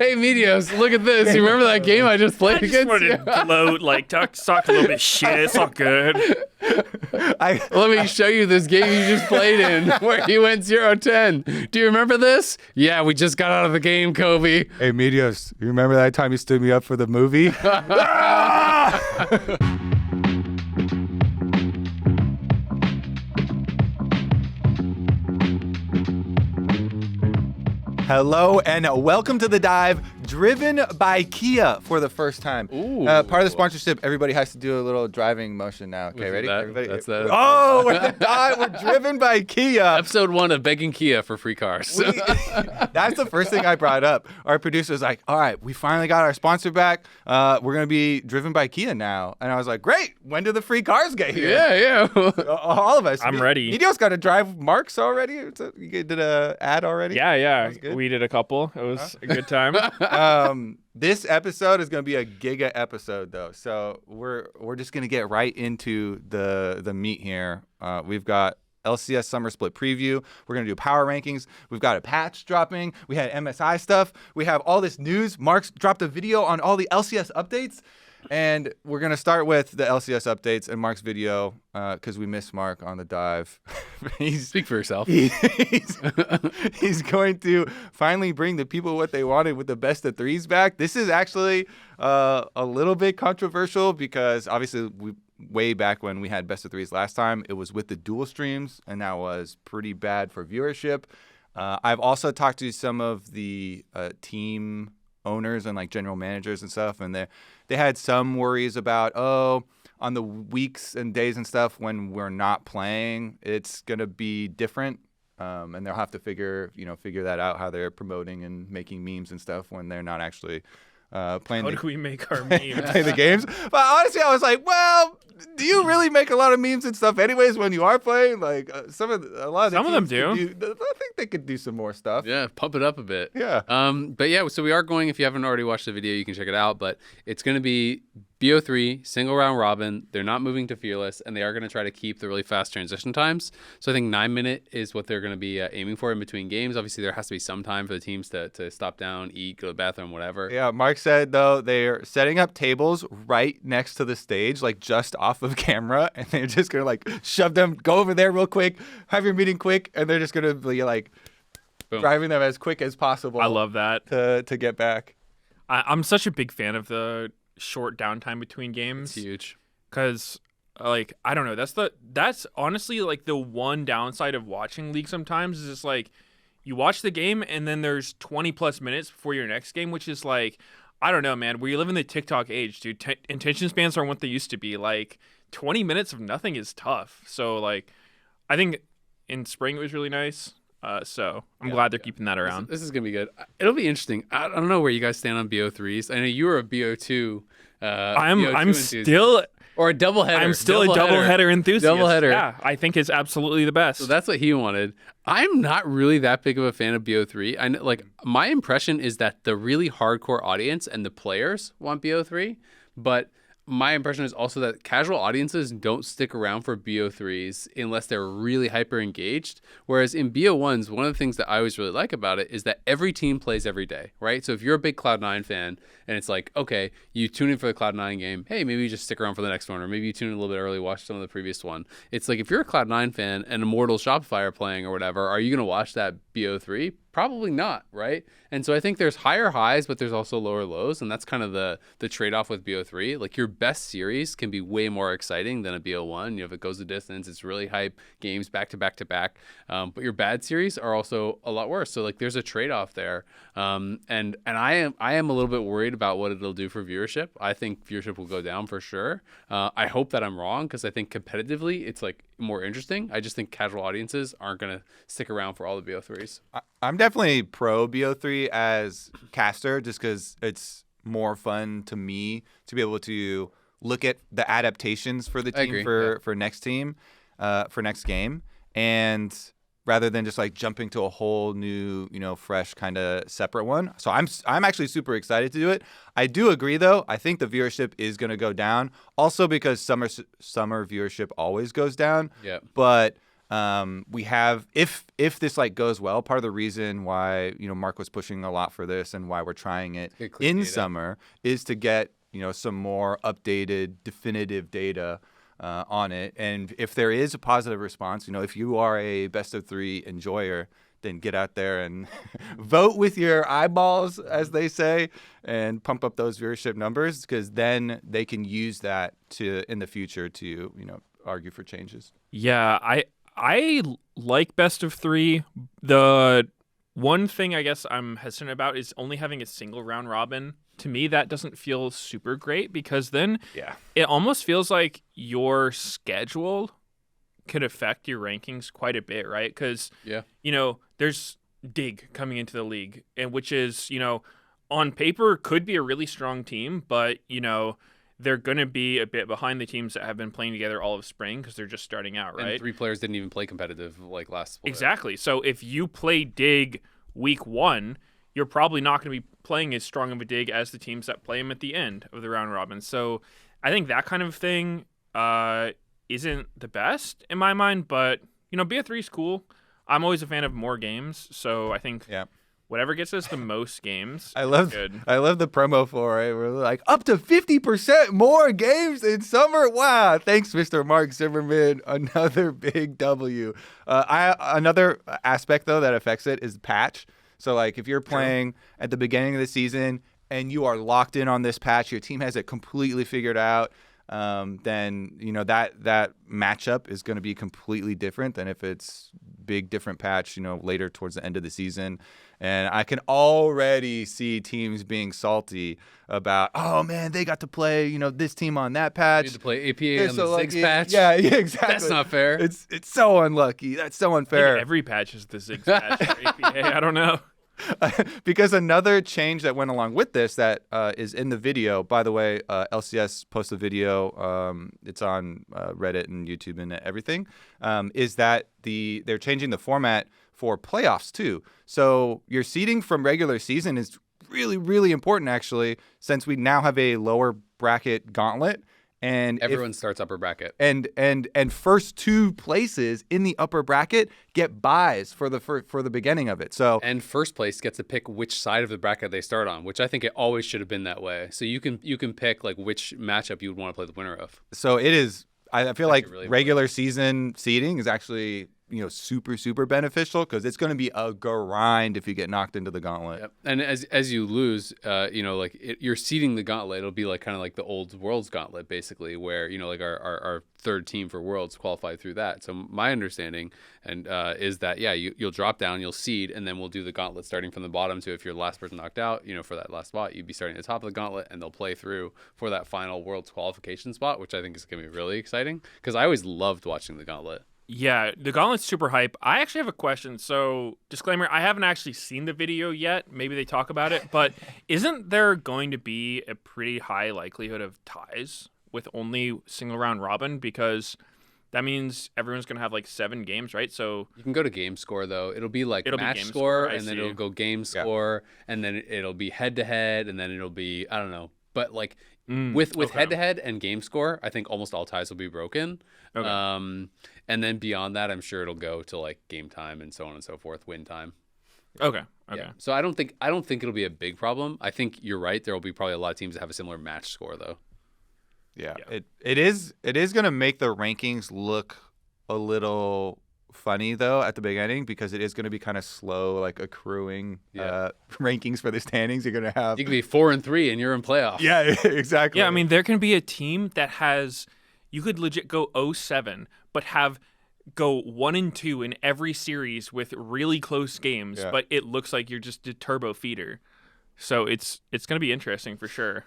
Hey, Meteos, look at this. You remember that game I just played I just against wanted you? to gloat, like talk a little bit shit. It's all good. Let me show you this game you just played in where you went 0-10. Do you remember this? Yeah, we just got out of the game, Kobe. Hey, Meteos, you remember that time you stood me up for the movie? Hello and welcome to The Dive, driven by Kia for the first time. Ooh. Part of the sponsorship, everybody has to do a little driving motion now. Okay, ready? Everybody? That's that. Oh, we're The Dive, we're driven by Kia. Episode 1 of Begging Kia for free cars. That's the first thing I brought up. Our producer was like, all right, we finally got our sponsor back. We're going to be driven by Kia now. And I was like, great. When do the free cars get here? Yeah. All of us. I'm ready. Meteos got to drive Marks already? You did an ad already? Yeah. Good. We did a couple. It was a good time. This episode is going to be a giga episode, though. So we're just going to get right into the meat here. We've got LCS Summer Split preview. We're going to do power rankings. We've got a patch dropping. We had MSI stuff. We have all this news. Mark's dropped a video on all the LCS updates. And we're going to start with the LCS updates and Mark's video because we miss Mark on the dive. Speak for yourself. He's going to finally bring the people what they wanted with the best of threes back. This is actually a little bit controversial because obviously way back when we had best of threes last time, it was with the dual streams, and that was pretty bad for viewership. I've also talked to some of the team owners and like general managers and stuff, and they had some worries about, on the weeks and days and stuff when we're not playing, it's gonna be different, and they'll have to figure that out, how they're promoting and making memes and stuff when they're not actually playing. How do we make our memes? Play the games. But honestly, I was like, well, do you really make a lot of memes and stuff anyways when you are playing? Like some of them do. I think they could do some more stuff. Yeah, pump it up a bit. Yeah. But yeah, so we are going, if you haven't already watched the video, you can check it out, but it's going to be BO3, single round robin. They're not moving to Fearless, and they are going to try to keep the really fast transition times. So I think 9-minute is what they're going to be aiming for in between games. Obviously, there has to be some time for the teams to stop down, eat, go to the bathroom, whatever. Yeah, Mark said, though, they're setting up tables right next to the stage, like just off of camera, and they're just going to like shove them, go over there real quick, have your meeting quick, and they're just going to be like Boom. driving them as quick as possible. I love that. To get back. I'm such a big fan of the short downtime between games. It's huge. Because, like, I don't know. That's honestly, like, the one downside of watching League sometimes is just, like, you watch the game and then there's 20-plus minutes before your next game, which is, like, I don't know, man. We live in the TikTok age, dude. Attention spans aren't what they used to be. Like, 20 minutes of nothing is tough. So, like, I think in spring it was really nice. So I'm glad they're keeping that around. This is going to be good. It'll be interesting. I don't know where you guys stand on BO3s. I know you were a BO2. I'm still... Or a doubleheader. I'm still a doubleheader enthusiast. Doubleheader. Yeah, I think it's absolutely the best. So that's what he wanted. I'm not really that big of a fan of BO3. I know, like, my impression is that the really hardcore audience and the players want BO3, but my impression is also that casual audiences don't stick around for BO3s unless they're really hyper engaged. Whereas in BO1s, one of the things that I always really like about it is that every team plays every day, right? So if you're a big Cloud9 fan and it's like, okay, you tune in for the Cloud9 game, hey, maybe you just stick around for the next one, or maybe you tune in a little bit early, watch some of the previous one. It's like, if you're a Cloud9 fan and Immortal Shopify are playing or whatever, are you going to watch that BO3? Probably not, right? And so I think there's higher highs, but there's also lower lows, and that's kind of the trade-off with BO3. Like, your best series can be way more exciting than a BO1. You know, if it goes the distance, it's really hype games back to back to back. But your bad series are also a lot worse. So like, there's a trade-off there. And I am a little bit worried about what it'll do for viewership. I think viewership will go down for sure. I hope that I'm wrong, because I think competitively it's like more interesting. I just think casual audiences aren't going to stick around for all the BO3s. I'm definitely pro BO3 as caster, just because it's more fun to me to be able to look at the adaptations for the team for next team, for next game, and rather than just like jumping to a whole new, fresh kind of separate one. So I'm actually super excited to do it. I do agree though. I think the viewership is going to go down, also because summer viewership always goes down. Yeah. But We have if this like goes well, part of the reason why Mark was pushing a lot for this and why we're trying it in summer is to get some more updated, definitive data on it. And if there is a positive response, if you are a best of 3 enjoyer, then get out there and vote with your eyeballs, as they say, and pump up those viewership numbers, because then they can use that in the future to argue for changes. Yeah, I like best of 3. The one thing I guess I'm hesitant about is only having a single round robin. To me, that doesn't feel super great, because then it almost feels like your schedule could affect your rankings quite a bit, right? Because, there's Dig coming into the league, and which is, on paper could be a really strong team, but, they're going to be a bit behind the teams that have been playing together all of spring because they're just starting out, right? And 3 players didn't even play competitive like last split. Exactly. So if you play Dig week 1, you're probably not going to be playing as strong of a Dig as the teams that play them at the end of the round robin. So I think that kind of thing isn't the best in my mind, but, BO3 is cool. I'm always a fan of more games, so I think whatever gets us the most games. I love the promo for it. We're like, up to 50% more games in summer. Wow. Thanks, Mr. Mark Zimmerman. Another big W. Another aspect, though, that affects it is patch. So, like, if you're playing at the beginning of the season and you are locked in on this patch, your team has it completely figured out, then, that matchup is going to be completely different than if it's big different patch, later towards the end of the season. And I can already see teams being salty about, oh man, they got to play, this team on that patch. You had to play APA on the Ziggs patch. Yeah, exactly. That's not fair. It's so unlucky. That's so unfair. I think every patch is the Ziggs patch for APA. I don't know. Because another change that went along with this that is in the video, by the way, LCS posted a video, it's on Reddit and YouTube and everything, is that they're changing the format for playoffs too. So your seeding from regular season is really, really important, actually, since we now have a lower bracket gauntlet. And everyone starts upper bracket, and first 2 places in the upper bracket get buys for the beginning of it. So and first place gets to pick which side of the bracket they start on, which I think it always should have been that way. So you can pick like which matchup you would want to play the winner of. So it is. I feel like really regular season seeding is actually super, super beneficial, because it's going to be a grind if you get knocked into the gauntlet. Yep. And as you lose, you're seeding the gauntlet. It'll be like kind of like the old Worlds gauntlet, basically, where like our third team for Worlds qualified through that. So my understanding is that you'll drop down, you'll seed, and then we'll do the gauntlet starting from the bottom. So if you're the last person knocked out, for that last spot, you'd be starting at the top of the gauntlet, and they'll play through for that final Worlds qualification spot, which I think is going to be really exciting, because I always loved watching the gauntlet. Yeah, the gauntlet's super hype. I actually have a question. So, disclaimer, I haven't actually seen the video yet. Maybe they talk about it. But isn't there going to be a pretty high likelihood of ties with only single round robin? Because that means everyone's going to have like 7 games, right? So you can go to game score, though. It'll be like match score, and then it'll go game score, and then it'll be head-to-head, and then it'll be, I don't know. But like with head-to-head and game score, I think almost all ties will be broken. Okay. And then beyond that, I'm sure it'll go to like game time and so on and so forth, win time. Okay. Yeah. So I don't think it'll be a big problem. I think you're right. There will be probably a lot of teams that have a similar match score, though. Yeah. It is going to make the rankings look a little funny, though, at the beginning, because it is going to be kind of slow, like accruing rankings for the standings. You're going to have, you can be 4 and 3 and you're in playoffs. Yeah, exactly. Yeah, I mean, there can be a team that has, you could legit go 0-7, but go 1 and 2 in every series with really close games, but it looks like you're just a turbo feeder. So it's going to be interesting for sure.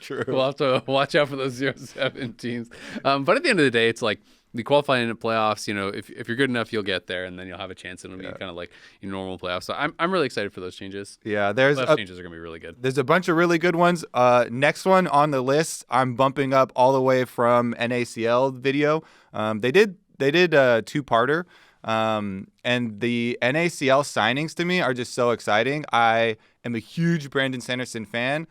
True. We'll have to watch out for those 0-7 teams. But at the end of the day, it's like the qualifying in the playoffs. If you're good enough, you'll get there, and then you'll have a chance. And it'll be kind of like your normal playoffs. So I'm really excited for those changes. Yeah, playoff changes are gonna be really good. There's a bunch of really good ones. Next one on the list, I'm bumping up all the way from NACL video. They did a 2-parter. And the NACL signings to me are just so exciting. I am a huge Brandon Sanderson fan.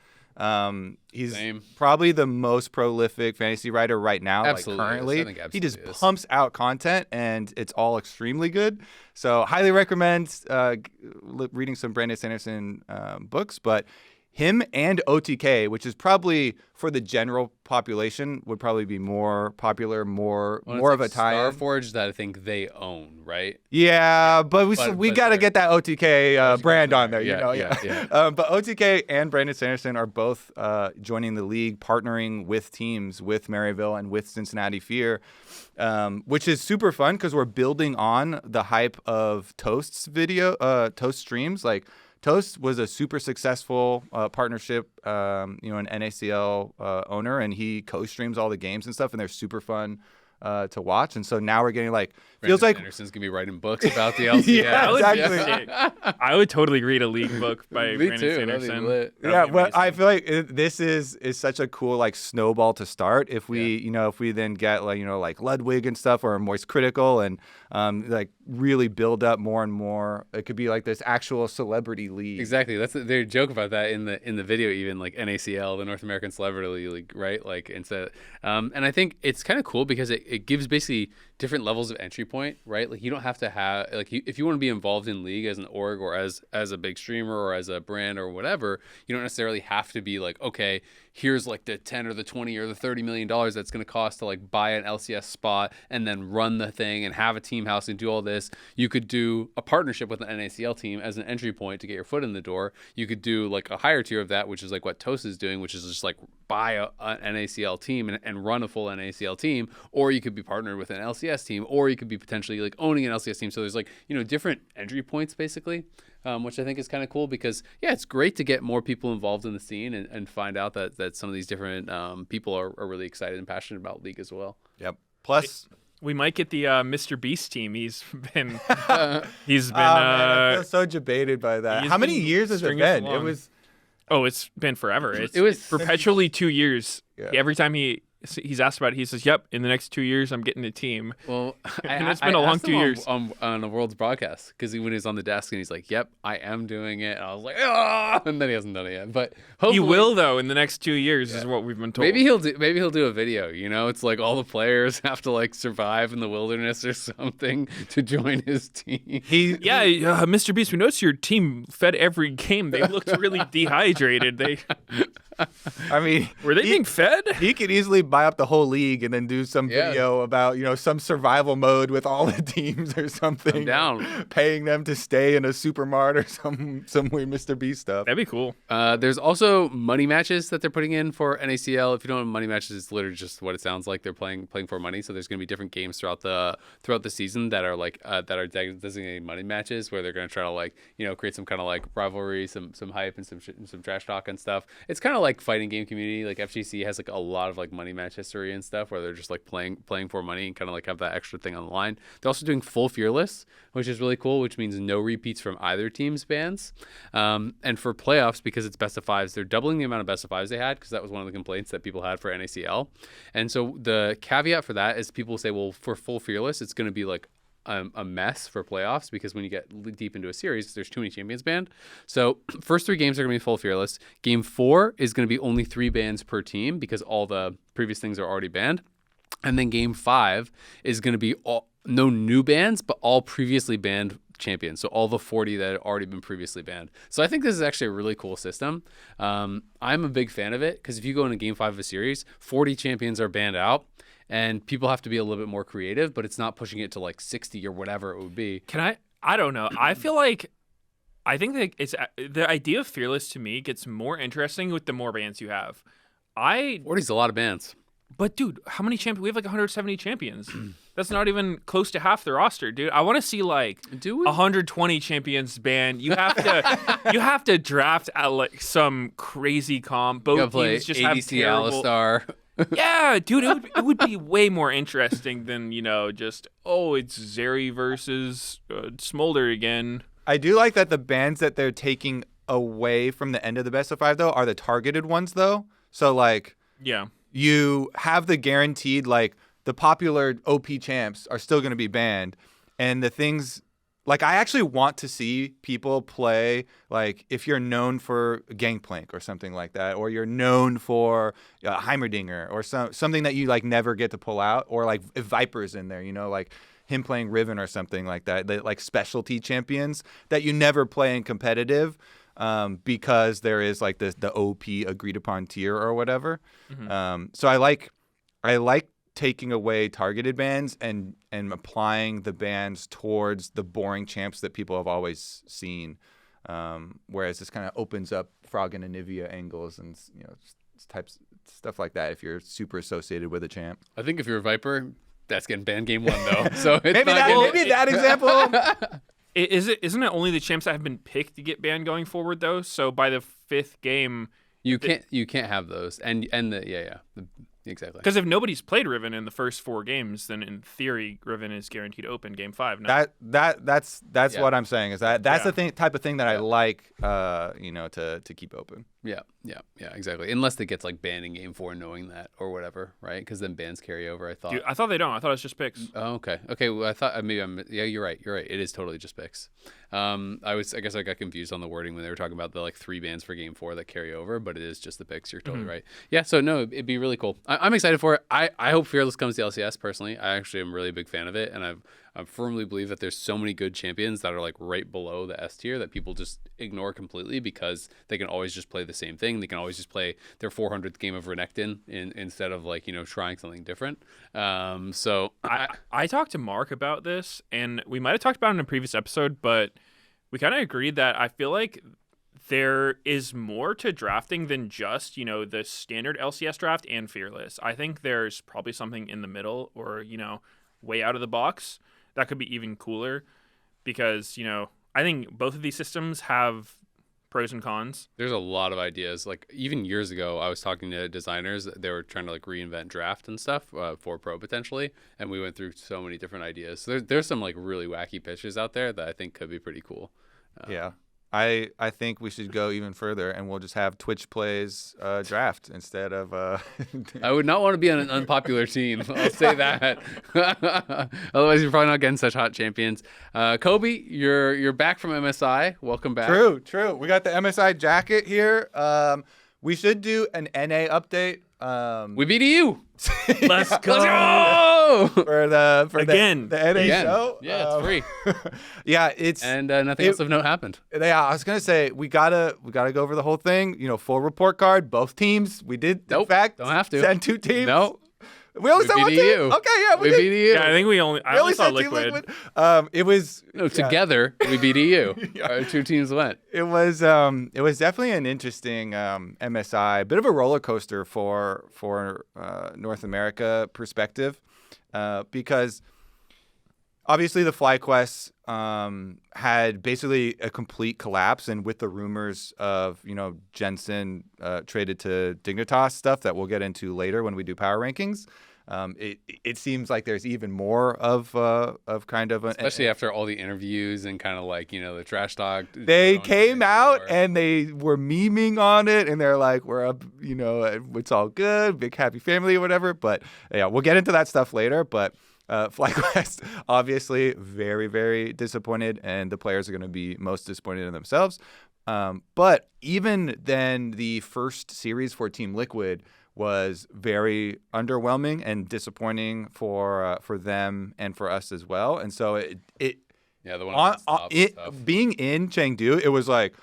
He's Same. probably the most prolific fantasy writer right now. Absolutely like currently, is. I think he just absolutely is. pumps out content, and it's all extremely good. So highly recommend reading some Brandon Sanderson books. But him and OTK, which is probably for the general population, would probably be more popular, more of a tie-in. Starforge that I think they own, right? Yeah, but we got to they're- get that OTK brand on there, Yeah, yeah. But OTK and Brandon Sanderson are both joining the league, partnering with teams, with Maryville and with Cincinnati Fear, which is super fun because we're building on the hype of Toast's Toast streams. Like, Toast was a super successful partnership, an NACL owner, and he co-streams all the games and stuff, and they're super fun to watch. And so now we're getting feels like Anderson's gonna be writing books about the LCS. Yeah, exactly. I would totally read a league book by Me Brandon too. Sanderson. That'd be lit. Yeah, well, I feel like this is such a cool snowball to start. If we if we then get Ludwig and stuff, or Moist Critical, and really build up more and more, it could be like this actual celebrity league. Exactly. They joke about that in the video, even like NACL, the North American Celebrity League, right? And I think it's kind of cool because it gives basically different levels of entry point, right? Like, you don't have to have if you want to be involved in league as an org or as a big streamer or as a brand or whatever, you don't necessarily have to be okay, here's the 10 or the 20 or the $30 million that's going to cost to buy an LCS spot and then run the thing and have a team house and do all this. You could do a partnership with an NACL team as an entry point to get your foot in the door. You could do a higher tier of that, which is what Toast is doing, which is just buy an NACL team and run a full NACL team, or you could be partnered with an LCS team, or you could be potentially owning an LCS team. So there's different entry points basically. Which I think is kind of cool because, it's great to get more people involved in the scene and find out that some of these different people are really excited and passionate about League as well. Yep. Plus, we might get the Mr. Beast team. He's been man, I feel so debated by that. How many years has it been? It was. Oh, it's been forever. It was perpetually 2 years. Yeah. Every time he's asked about it, he says, "Yep, in the next 2 years, I'm getting a team." Well, and it's been a long 2 years on the World's broadcast, because when he was on the desk and he's like, "Yep, I am doing it," and I was like, "Ah!" And then he hasn't done it yet, but hopefully he will though in the next 2 years, is what we've been told. Maybe he'll do a video. It's all the players have to survive in the wilderness or something to join his team. Mr. Beast, we noticed your team fed every game. They looked really dehydrated. I mean, were they being fed? He could easily buy up the whole league and then do some video about some survival mode with all the teams or something. I'm down. Paying them to stay in a supermart or some weird Mr. Beast stuff. That'd be cool. There's also money matches that they're putting in for NACL. If you don't know money matches, it's literally just what it sounds like. They're playing for money. So there's going to be different games throughout the season that are designated money matches, where they're going to try to create some kind of rivalry, some hype, and some trash talk and stuff. It's kind of fighting game community. FGC has a lot of money match history and stuff, where they're just playing for money and kind of have that extra thing on the line. They're also doing full fearless, which is really cool, which means no repeats from either team's bans. And for playoffs, because it's best of fives, they're doubling the amount of best of fives they had, because that was one of the complaints that people had for NACL. And so the caveat for that is people say, well, for full fearless, it's going to be a mess for playoffs, because when you get deep into a series, there's too many champions banned. So first 3 games are going to be full fearless. Game 4 is going to be only 3 bans per team, because all the previous things are already banned. And then game 5 is going to be no new bans, but all previously banned champions. So all the 40 that had already been previously banned. So I think this is actually a really cool system. I'm a big fan of it, because if you go into game 5 of a series, 40 champions are banned out. And people have to be a little bit more creative, but it's not pushing it to 60 or whatever it would be. I don't know. I think that it's the idea of fearless to me gets more interesting with the more bands you have. 40's a lot of bands. But dude, how many champions? We have 170 champions. That's not even close to half the roster, dude. I want to see 120 champions banned. You have to draft at some crazy comp. Both teams just have ADC terrible. Alistar. Yeah, dude, it would be way more interesting than it's Zeri versus Smolder again. I do like that the bans that they're taking away from the end of the best of 5 though are the targeted ones though. So you have the guaranteed the popular OP champs are still going to be banned, and the things like I actually want to see people play, like if you're known for Gangplank or something like that, or you're known for Heimerdinger or something that you like never get to pull out, or like if Viper's in there, like him playing Riven or something like that, like specialty champions that you never play in competitive because there is like the OP agreed upon tier or whatever. So I like taking away targeted bans and applying the bans towards the boring champs that people have always seen. Whereas this kind of opens up Frog and Anivia angles and stuff like that if you're super associated with a champ. I think if you're a Viper, that's getting banned game 1 though. So it's maybe that example. Isn't it only the champs that have been picked to get banned going forward though? So by the 5th game, you can't have those exactly. Because if nobody's played Riven in the first 4 games, then in theory Riven is guaranteed open game 5. No? That's what I'm saying is that's the type of thing that I like to keep open. Yeah, exactly. Unless it gets like banned in game 4, knowing that or whatever, right? Because then bans carry over. I thought. Dude, I thought they don't. I thought it's just picks. Oh, okay. Well, I thought maybe Yeah, you're right. It is totally just picks. I guess I got confused on the wording when they were talking about the like 3 bans for game 4 that carry over, but it is just the picks. You're totally right. Yeah. So no, it'd be really cool. I'm excited for it. I hope Fearless comes to LCS personally. I actually am really a big fan of it, and I firmly believe that there's so many good champions that are like right below the S tier that people just ignore completely because they can always just play the same thing. They can always just play their 400th game of Renekton instead of like, trying something different. So I talked to Mark about this, and we might have talked about it in a previous episode, but we kind of agreed that I feel like there is more to drafting than just, the standard LCS draft and Fearless. I think there's probably something in the middle or, way out of the box that could be even cooler because, I think both of these systems have pros and cons. There's a lot of ideas. Like even years ago, I was talking to designers. They were trying to like reinvent draft and stuff for pro potentially. And we went through so many different ideas. So there's some like really wacky pitches out there that I think could be pretty cool. Yeah. I think we should go even further, and we'll just have Twitch plays draft instead of. I would not want to be on an unpopular team. I'll say that. Otherwise, you're probably not getting such hot champions. Kobe, you're back from MSI. Welcome back. True. We got the MSI jacket here. We should do an NA update. We beat you. Let's go. Let's go for the NA show. Yeah, it's free. Yeah, and nothing else of note happened. Yeah, I was gonna say we gotta go over the whole thing. Full report card. Both teams. We did. Nope, in fact, don't have to send 2 teams. No. We only sent 1 team. You. Okay, yeah, we beat you. Yeah, I think I only saw Liquid. It was together we beat EU. Our 2 teams went. It was definitely an interesting MSI, a bit of a roller coaster for North America perspective, because obviously the FlyQuest had basically a complete collapse, and with the rumors of Jensen traded to Dignitas stuff that we'll get into later when we do power rankings. It seems like there's even more of kind of especially after all the interviews and kind of like the trash talk. They came out and they were memeing on it, and they're like, "We're up, it's all good, big happy family, or whatever." But yeah, we'll get into that stuff later. But FlyQuest obviously very, very disappointed, and the players are going to be most disappointed in themselves. But even then, the first series for Team Liquid was very underwhelming and disappointing for them and for us as well. And so the one being in Chengdu, it was like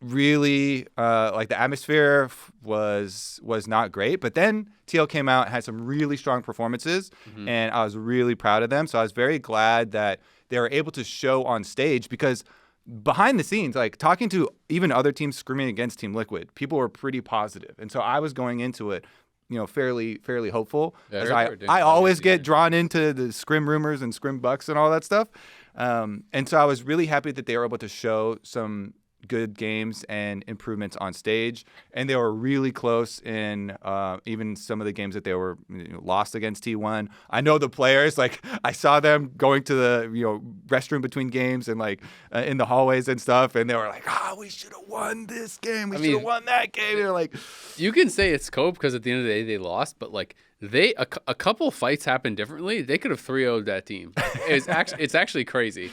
really like the atmosphere was not great. But then TL came out, had some really strong performances, and I was really proud of them. So I was very glad that they were able to show on stage, because behind the scenes, like talking to even other teams screaming against Team Liquid, people were pretty positive. And so I was going into it, fairly hopeful. Yeah, I always get drawn into the scrim rumors and scrim bucks and all that stuff. And so I was really happy that they were able to show some good games and improvements on stage, and they were really close in even some of the games that they were lost against T1. I know the players, like I saw them going to the restroom between games and like in the hallways and stuff, and they were like, we should have won this game, we should have won that game. They're like, you can say it's cope because at the end of the day they lost, but like a couple fights happened differently. They could have 3-0'd that team. It's actually crazy.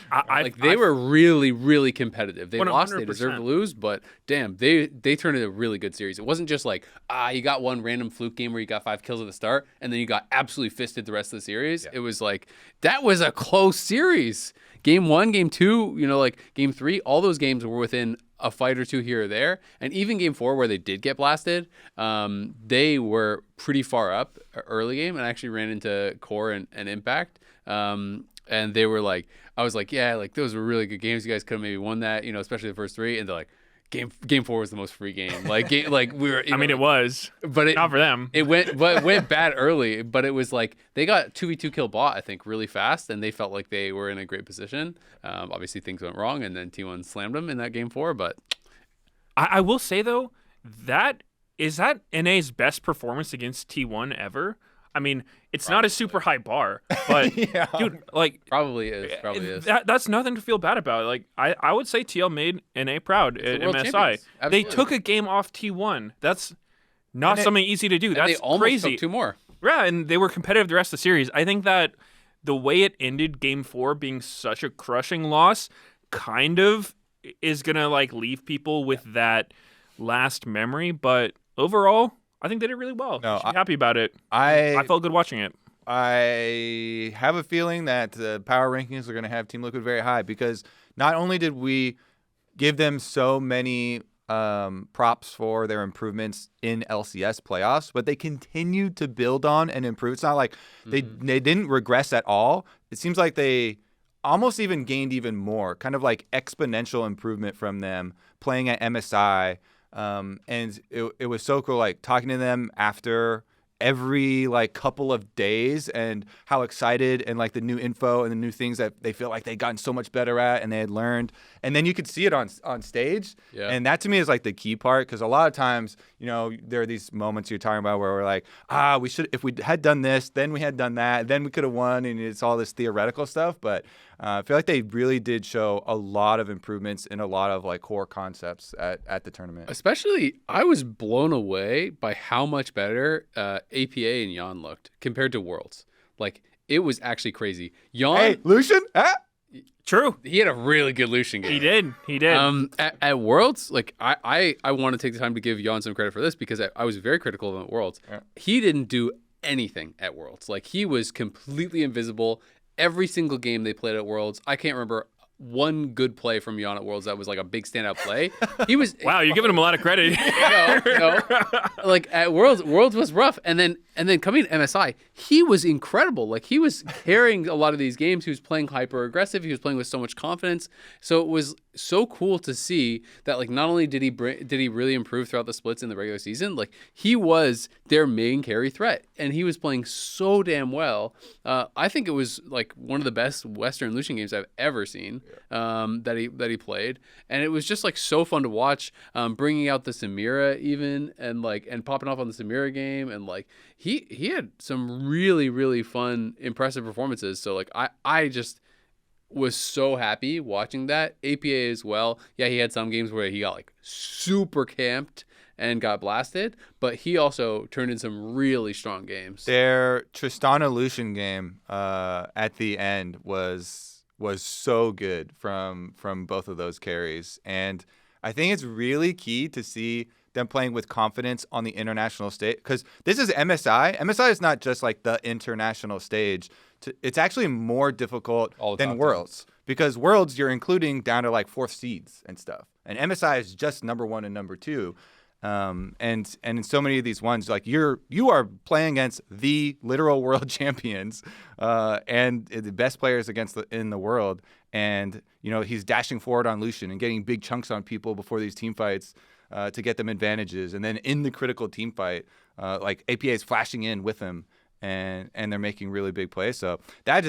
They were really, really competitive. They lost. They deserved to lose, but damn, they turned into a really good series. It wasn't just like you got one random fluke game where you got 5 kills at the start and then you got absolutely fisted the rest of the series. Yeah. It was like that was a close series. Game 1, Game 2, like Game 3, all those games were within a fight or two here or there. And even Game 4, where they did get blasted, they were pretty far up early game and actually ran into Core and Impact. And they were like, I was like, yeah, like those were really good games. You guys could have maybe won that, especially the first 3. And they're like, Game 4 was the most free game. We were. It was, but not for them. It went bad early, but it was like they got 2v2 kill bot, I think, really fast, and they felt like they were in a great position. Obviously, things went wrong, and then T1 slammed them in that Game 4. But I will say though, that NA's best performance against T1 ever. I mean, it's not a super high bar, but yeah. Dude, probably is. That's nothing to feel bad about. Like I would say TL made NA proud at MSI. They took a game off T1. That's not something easy to do. That's they almost crazy. Took 2 more. Yeah, and they were competitive the rest of the series. I think that the way it ended Game 4 being such a crushing loss kind of is gonna leave people with that last memory, but overall, I think they did really well. No, I'm happy about it. I felt good watching it. I have a feeling that the power rankings are going to have Team Liquid very high because not only did we give them so many props for their improvements in LCS playoffs, but they continued to build on and improve. It's not like they didn't regress at all. It seems like they almost even gained even more, kind of like exponential improvement from them playing at MSI. And it was so cool, talking to them after every couple of days and how excited and the new info and the new things that they feel like they'd gotten so much better at and they had learned. And then you could see it on stage. Yeah. And that to me is the key part, because a lot of times, there are these moments you're talking about where we're like, we should, if we had done this, then we had done that, then we could have won. And it's all this theoretical stuff. But I feel like they really did show a lot of improvements in a lot of core concepts at the tournament. Especially, I was blown away by how much better APA and Yeon looked compared to Worlds. It was actually crazy. Yeon, hey, Lucian, true. He had a really good Lucian game. He did. At Worlds, I want to take the time to give Yeon some credit for this because I was very critical of him at Worlds. Yeah. He didn't do anything at Worlds. He was completely invisible. Every single game they played at Worlds, I can't remember one good play from Yeon at Worlds that was a big standout play. He was wow, you're giving him a lot of credit. no. At Worlds was rough, and then coming to MSI, he was incredible. He was carrying a lot of these games. He was playing hyper aggressive. He was playing with so much confidence. So it was so cool to see that not only did he really improve throughout the splits in the regular season, he was their main carry threat, and he was playing so damn well. I think it was one of the best Western Lucian games I've ever seen. That he played, and it was just so fun to watch. Bringing out the Samira even, and popping off on the Samira game, and he had some really, really fun, impressive performances. So I just was so happy watching that. APA as well. Yeah, he had some games where he got super camped and got blasted, but he also turned in some really strong games. Their Tristana Lucian game at the end was so good from both of those carries. And I think it's really key to see them playing with confidence on the international stage, because this is MSI. MSI is not just the international stage. It's actually more difficult than Worlds, because Worlds you're including down to 4th seeds and stuff. And MSI is just number 1 and number 2. And in so many of these ones, you are playing against the literal world champions, and the best players in the world. And he's dashing forward on Lucian and getting big chunks on people before these team fights to get them advantages. And then in the critical team fight, APA is flashing in with him, and they're making really big plays. So that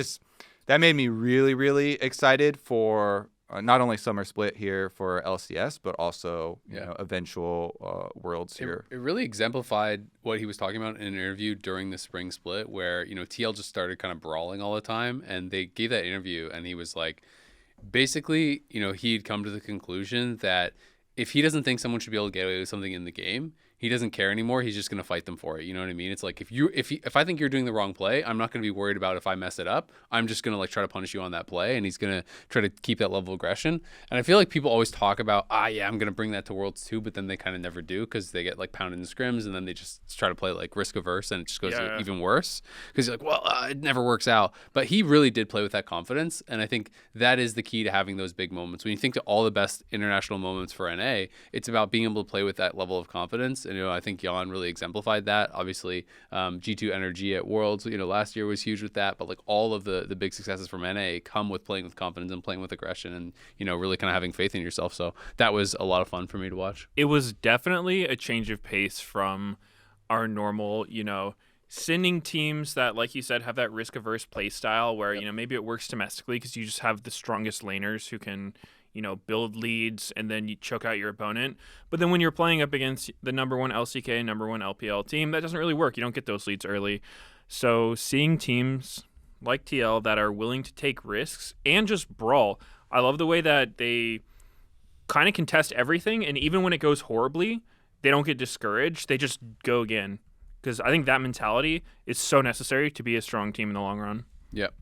made me really, really excited for not only Summer Split here for LCS, but also eventual Worlds here. It really exemplified what he was talking about in an interview during the Spring Split, where TL just started kind of brawling all the time, and they gave that interview, and he was basically, he'd come to the conclusion that if he doesn't think someone should be able to get away with something in the game, he doesn't care anymore. He's just going to fight them for it. You know what I mean? It's like if I think you're doing the wrong play, I'm not going to be worried about if I mess it up. I'm just going to like try to punish you on that play, and he's going to try to keep that level of aggression. And I feel like people always talk about, yeah, I'm going to bring that to Worlds too, but then they kind of never do because they get like pounded in scrims, and then they just try to play like risk averse, and it just goes even worse because you're like, well, it never works out. But he really did play with that confidence, and I think that is the key to having those big moments. When you think to all the best international moments for NA, it's about being able to play with that level of confidence. And, I think Yeon really exemplified that. Obviously, G2 Energy at Worlds, last year was huge with that. But like all of the big successes from NA come with playing with confidence and playing with aggression and, really kind of having faith in yourself. So that was a lot of fun for me to watch. It was definitely a change of pace from our normal, sending teams that, like you said, have that risk-averse play style where, maybe it works domestically because you just have the strongest laners who can build leads and then you choke out your opponent. But then when you're playing up against the number one LCK, number one LPL team, that doesn't really work. You don't get those leads early. So seeing teams like TL that are willing to take risks and just brawl, I love the way that they kind of contest everything. And even when it goes horribly, they don't get discouraged. They just go again. Because I think that mentality is so necessary to be a strong team in the long run. Yep,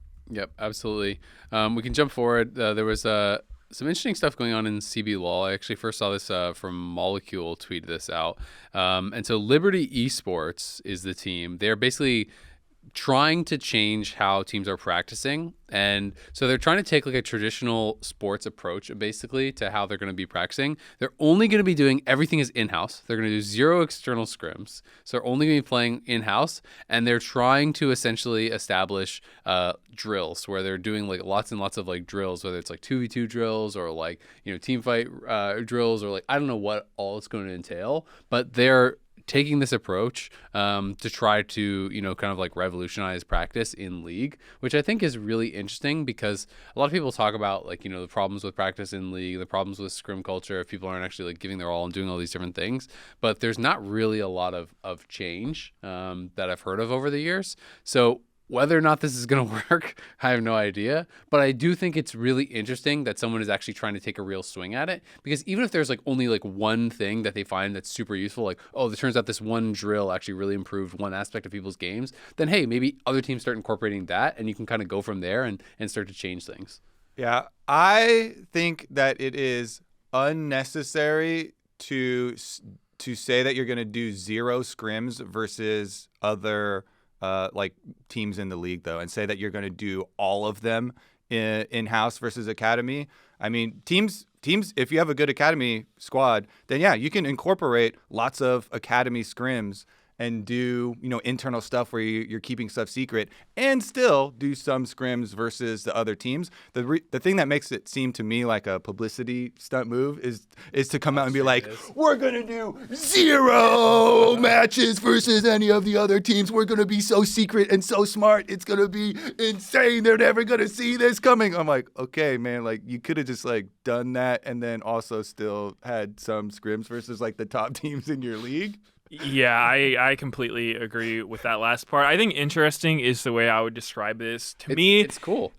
absolutely. We can jump forward. There was some interesting stuff going on in CBLoL. I actually first saw this from Molecule tweeted this out. And so Liberty Esports is the team. They're basically trying to change how teams are practicing. And so they're trying to take like a traditional sports approach basically to how they're going to be practicing. They're only going to be doing everything is in-house. They're going to do 0 external scrims. So they're only going to be playing in-house, and they're trying to essentially establish drills where they're doing like lots and lots of like drills, whether it's like 2v2 drills or like, team fight drills or like, I don't know what all it's going to entail, but they're taking this approach to try to, kind of like revolutionize practice in League, which I think is really interesting because a lot of people talk about like, the problems with practice in League, the problems with scrim culture, if people aren't actually like giving their all and doing all these different things, but there's not really a lot of change that I've heard of over the years. So whether or not this is going to work, I have no idea. But I do think it's really interesting that someone is actually trying to take a real swing at it. Because even if there's like only like one thing that they find that's super useful, like, oh, it turns out this one drill actually really improved one aspect of people's games, then hey, maybe other teams start incorporating that and you can kind of go from there and start to change things. Yeah, I think that it is unnecessary to say that you're going to do 0 scrims versus other like teams in the league, though, and say that you're going to do all of them in-house versus academy. I mean, teams, if you have a good academy squad, then yeah, you can incorporate lots of academy scrims and do, internal stuff where you're keeping stuff secret and still do some scrims versus the other teams. The thing that makes it seem to me like a publicity stunt move is to come out and be like, we're going to do 0 matches versus any of the other teams. We're going to be so secret and so smart. It's going to be insane. They're never going to see this coming. I'm like, okay, man, like you could have just like done that and then also still had some scrims versus like the top teams in your league. Yeah, I completely agree with that last part. I think interesting is the way I would describe this. To me, it's cool.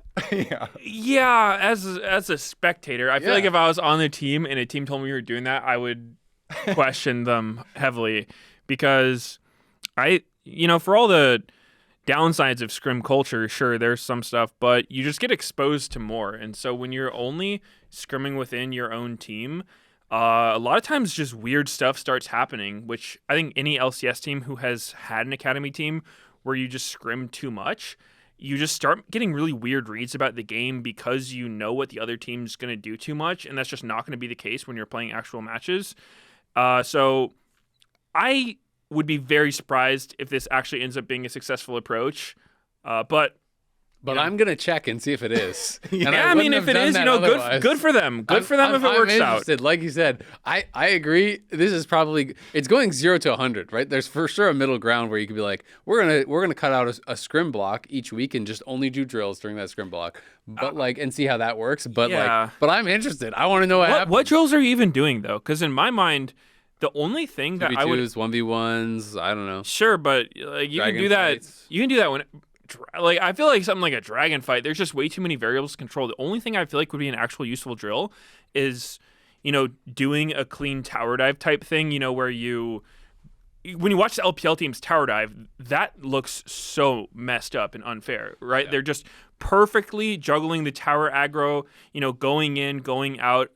Yeah, as a spectator, I feel like if I was on the team and a team told me we were doing that, I would question them heavily because for all the downsides of scrim culture, sure, there's some stuff, but you just get exposed to more. And so when you're only scrimming within your own team, a lot of times just weird stuff starts happening, which I think any LCS team who has had an academy team where you just scrim too much, you just start getting really weird reads about the game because you know what the other team's going to do too much, and that's just not going to be the case when you're playing actual matches. So I would be very surprised if this actually ends up being a successful approach, but I'm going to check and see if it is. Yeah, I mean, if it is, good for them. Good for them if it works out. Like you said, I agree. This is probably, it's going 0 to 100, right? There's for sure a middle ground where you could be like, we're gonna cut out a scrim block each week and just only do drills during that scrim block, but and see how that works. But but I'm interested. I want to know what happens. What drills are you even doing though? Because in my mind, the only thing that I would 1v1s, I don't know. Sure, but you can do that. Fights. You can do that when. Like I feel like something like a dragon fight, there's just way too many variables to control. The only thing I feel like would be an actual useful drill is, doing a clean tower dive type thing, where you when you watch the LPL teams tower dive, that looks so messed up and unfair, right? Yeah. They're just perfectly juggling the tower aggro, going in, going out,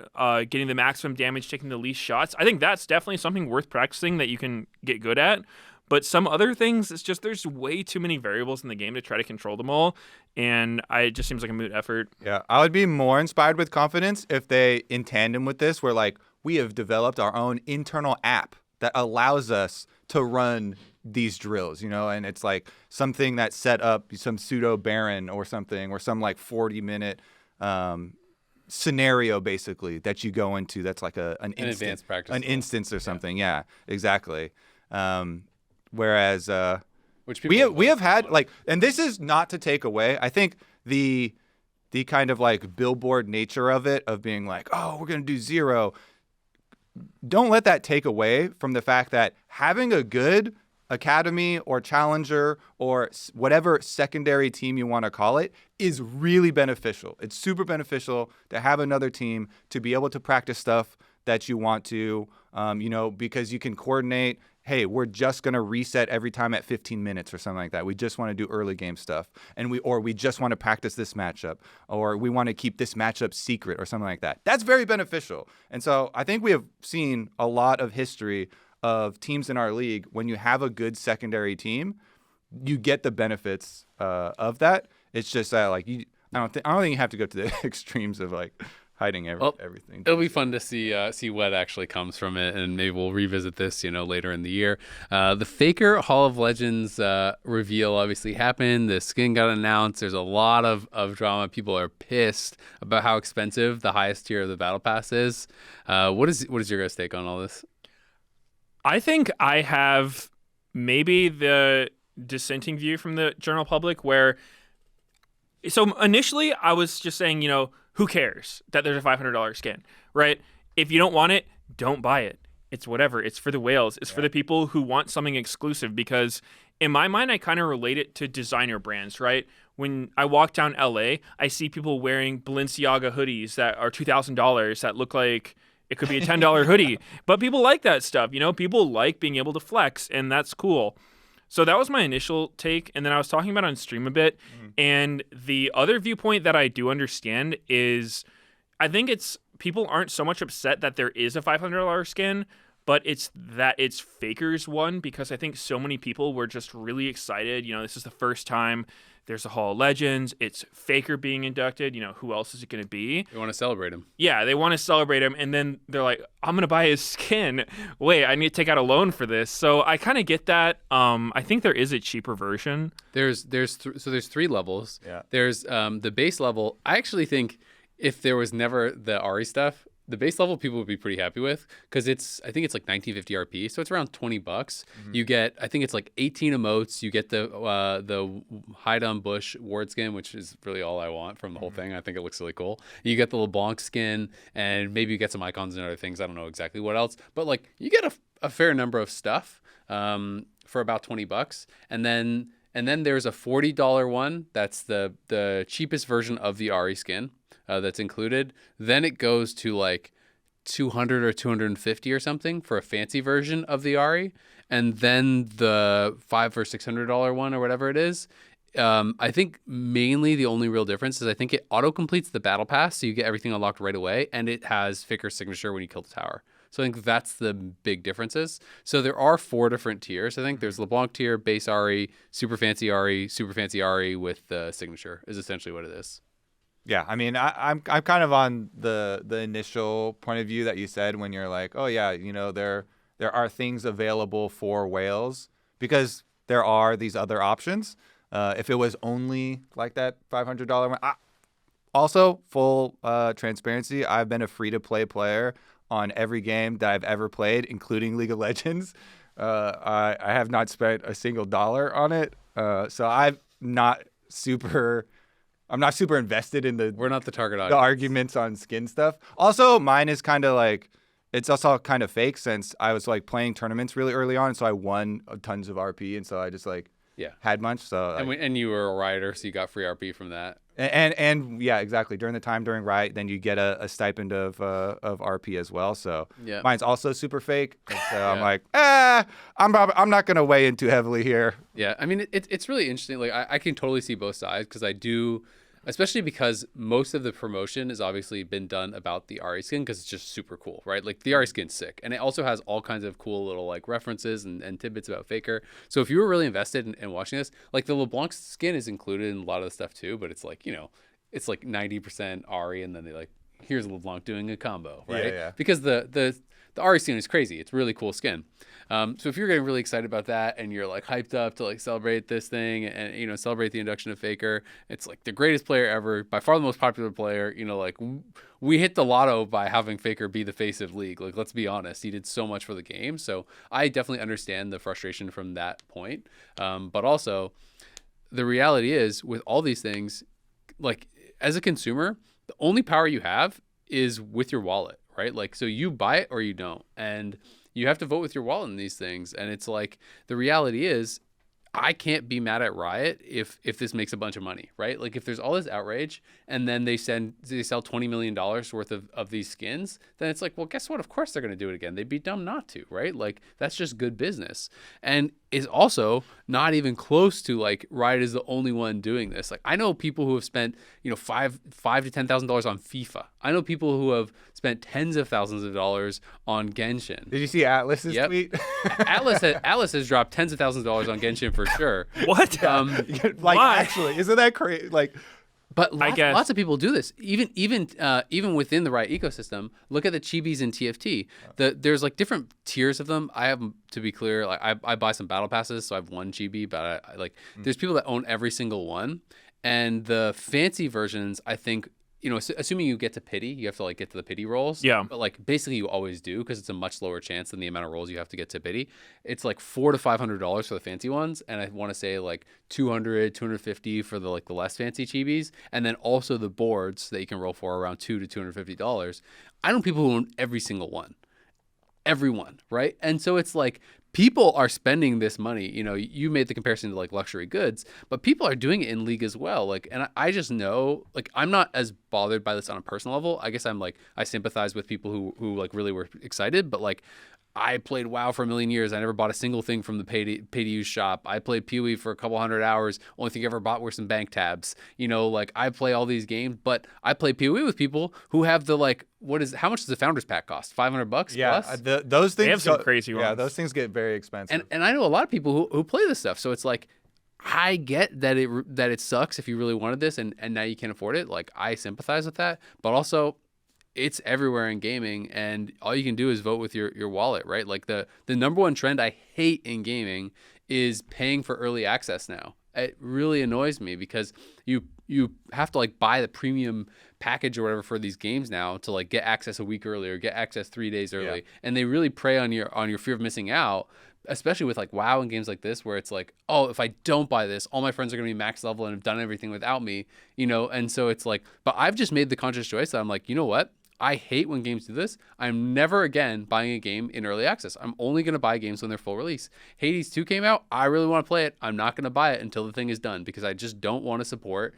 getting the maximum damage, taking the least shots. I think that's definitely something worth practicing that you can get good at. But some other things, it's just there's way too many variables in the game to try to control them all, and it just seems like a moot effort. Yeah, I would be more inspired with confidence if they, in tandem with this, were like, we have developed our own internal app that allows us to run these drills, and it's like something that set up some pseudo Baron or something, or some like 40-minute scenario basically that you go into that's like an advanced practice, an instance or something. Yeah, exactly. Whereas which we have had like, and this is not to take away, I think the kind of like billboard nature of it, of being like, oh, we're going to do 0. Don't let that take away from the fact that having a good academy or challenger or whatever secondary team you want to call it is really beneficial. It's super beneficial to have another team to be able to practice stuff that you want to, because you can coordinate. Hey, we're just going to reset every time at 15 minutes or something like that. We just want to do early game stuff. And we just want to practice this matchup, or we want to keep this matchup secret or something like that. That's very beneficial. And so I think we have seen a lot of history of teams in our league. When you have a good secondary team, you get the benefits of that. It's just that I don't think you have to go to the extremes of like hiding everything. It'll be fun to see what actually comes from it, and maybe we'll revisit this, later in the year. The Faker Hall of Legends reveal obviously happened. The skin got announced. There's a lot of drama. People are pissed about how expensive the highest tier of the Battle Pass is. What is your guys' take on all this? I think I have maybe the dissenting view from the general public, where so initially I was just saying, who cares that there's a $500 skin, right? If you don't want it, don't buy it. It's whatever. It's for the whales. It's for the people who want something exclusive, because in my mind, I kind of relate it to designer brands, right? When I walk down LA, I see people wearing Balenciaga hoodies that are $2,000 that look like it could be a $10 hoodie. But people like that stuff. People like being able to flex, and that's cool. So that was my initial take, and then I was talking about it on stream a bit, and the other viewpoint that I do understand is I think it's people aren't so much upset that there is a $500 skin, but it's that it's Faker's one, because I think so many people were just really excited. This is the first time there's a Hall of Legends. It's Faker being inducted. Who else is it going to be? They want to celebrate him. Yeah, they want to celebrate him, and then they're like, I'm going to buy his skin. Wait, I need to take out a loan for this. So I kind of get that. I think there is a cheaper version. There's 3 levels. Yeah. There's the base level. I actually think if there was never the Ari stuff, the base level people would be pretty happy with, because I think it's like 1950 RP, so it's around $20. You get, I think it's like 18 emotes. You get the hide on bush ward skin, which is really all I want from the whole thing. I think it looks really cool. You get the LeBlanc skin, and maybe you get some icons and other things. I don't know exactly what else, but like you get a fair number of stuff for about $20, and then there's a $40 one. That's the cheapest version of the Ari skin. That's included. Then it goes to like 200 or 250 or something for a fancy version of the Ari, and then the $500 or $600 one or whatever it is. I think mainly the only real difference is I think it auto completes the battle pass, so you get everything unlocked right away, and it has Faker's signature when you kill the tower. So I think that's the big differences. So there are 4 different tiers. I think there's LeBlanc tier, base Ari, super fancy Ari with the signature is essentially what it is. Yeah, I mean, I'm kind of on the initial point of view that you said when you're like, oh yeah, there are things available for whales because there are these other options. If it was only like that $500 one, also full transparency, I've been a free-to-play player on every game that I've ever played, including League of Legends. I have not spent a single dollar on it, so I'm not super invested in We're not the target the audience. arguments on skin stuff. Also, mine is kind of like, it's also kind of fake since I was like playing tournaments really early on, so I won tons of RP, and so I just like had much. So And you were a rioter, so you got free RP from that. And yeah, exactly. During Riot, then you get a stipend of RP as well. So Yeah. mine's also super fake. And so I'm like, I'm not gonna weigh in too heavily here. Yeah, I mean, it's really interesting. Like, I can totally see both sides because I do, especially because most of the promotion has obviously been done about the Ari skin because it's just super cool, right? Like, the Ari skin's sick. And it also has all kinds of cool little, like, references and tidbits about Faker. So if you were really invested in watching this, like, the LeBlanc skin is included in a lot of the stuff too, but it's like, it's like 90% Ari and then they like, here's LeBlanc doing a combo, right? Yeah. Because the Ari skin is crazy. It's a really cool skin. So if you're getting really excited about that and you're like hyped up to like celebrate this thing and celebrate the induction of Faker, it's like the greatest player ever, by far the most popular player. Like we hit the lotto by having Faker be the face of League. Like, let's be honest, he did so much for the game. So I definitely understand the frustration from that point. But also the reality is with all these things, like as a consumer, the only power you have is with your wallet, right? Like, so you buy it or you don't. And you have to vote with your wallet in these things. And it's like, the reality is, I can't be mad at Riot if this makes a bunch of money, right? Like, if there's all this outrage and then they sell $20 million worth of these skins, then it's like, well, guess what? Of course they're going to do it again. They'd be dumb not to, right? Like, that's just good business. And is also not even close to like Riot is the only one doing this. Like, I know people who have spent, $5,000 to $10,000 on FIFA. I know people who have spent tens of thousands of dollars on Genshin. Did you see Atlas's tweet? Atlas has dropped tens of thousands of dollars on Genshin for sure. What? Like, Why? actually, isn't that crazy? Like, but lots of people do this. Even within the Riot ecosystem, look at the chibis in TFT. There's like different tiers of them. I have, to be clear, like I buy some battle passes, so I have one chibi, but there's people that own every single one. And the fancy versions, I think, assuming you get to pity, you have to like get to the pity rolls. Yeah. But like basically you always do because it's a much lower chance than the amount of rolls you have to get to pity. It's like $400 to $500 for the fancy ones, and I want to say like $200, $250 for the less fancy chibis, and then also the boards that you can roll for around $200 to $250. I know people who own every single one. Everyone, right? And so it's like people are spending this money. You made the comparison to like luxury goods, but people are doing it in League as well. Like, and I just know, like, I'm not as bothered by this on a personal level. I guess I'm like, I sympathize with people who like really were excited, but like, I played WoW for a million years. I never bought a single thing from the pay-to-use shop. I played PoE for a couple hundred hours. Only thing I ever bought were some bank tabs. Like, I play all these games, but I play PoE with people who have the like, how much does the Founders Pack cost? $500 yeah, plus? those things They have some crazy ones. Yeah, those things get very expensive. And I know a lot of people who play this stuff. So it's like, I get that it sucks if you really wanted this and now you can't afford it. Like, I sympathize with that, but also it's everywhere in gaming, and all you can do is vote with your wallet, right? Like the number one trend I hate in gaming is paying for early access now. It really annoys me because you have to like buy the premium package or whatever for these games now to like get access a week early or get access 3 days early. Yeah. And they really prey on your fear of missing out, especially with like WoW and games like this where it's like, oh, if I don't buy this, all my friends are going to be max level and have done everything without me, And so it's like, but I've just made the conscious choice that I'm like, you know what? I hate when games do this. I'm never again buying a game in early access. I'm only going to buy games when they're full release. Hades 2 came out. I really want to play it. I'm not going to buy it until the thing is done because I just don't want to support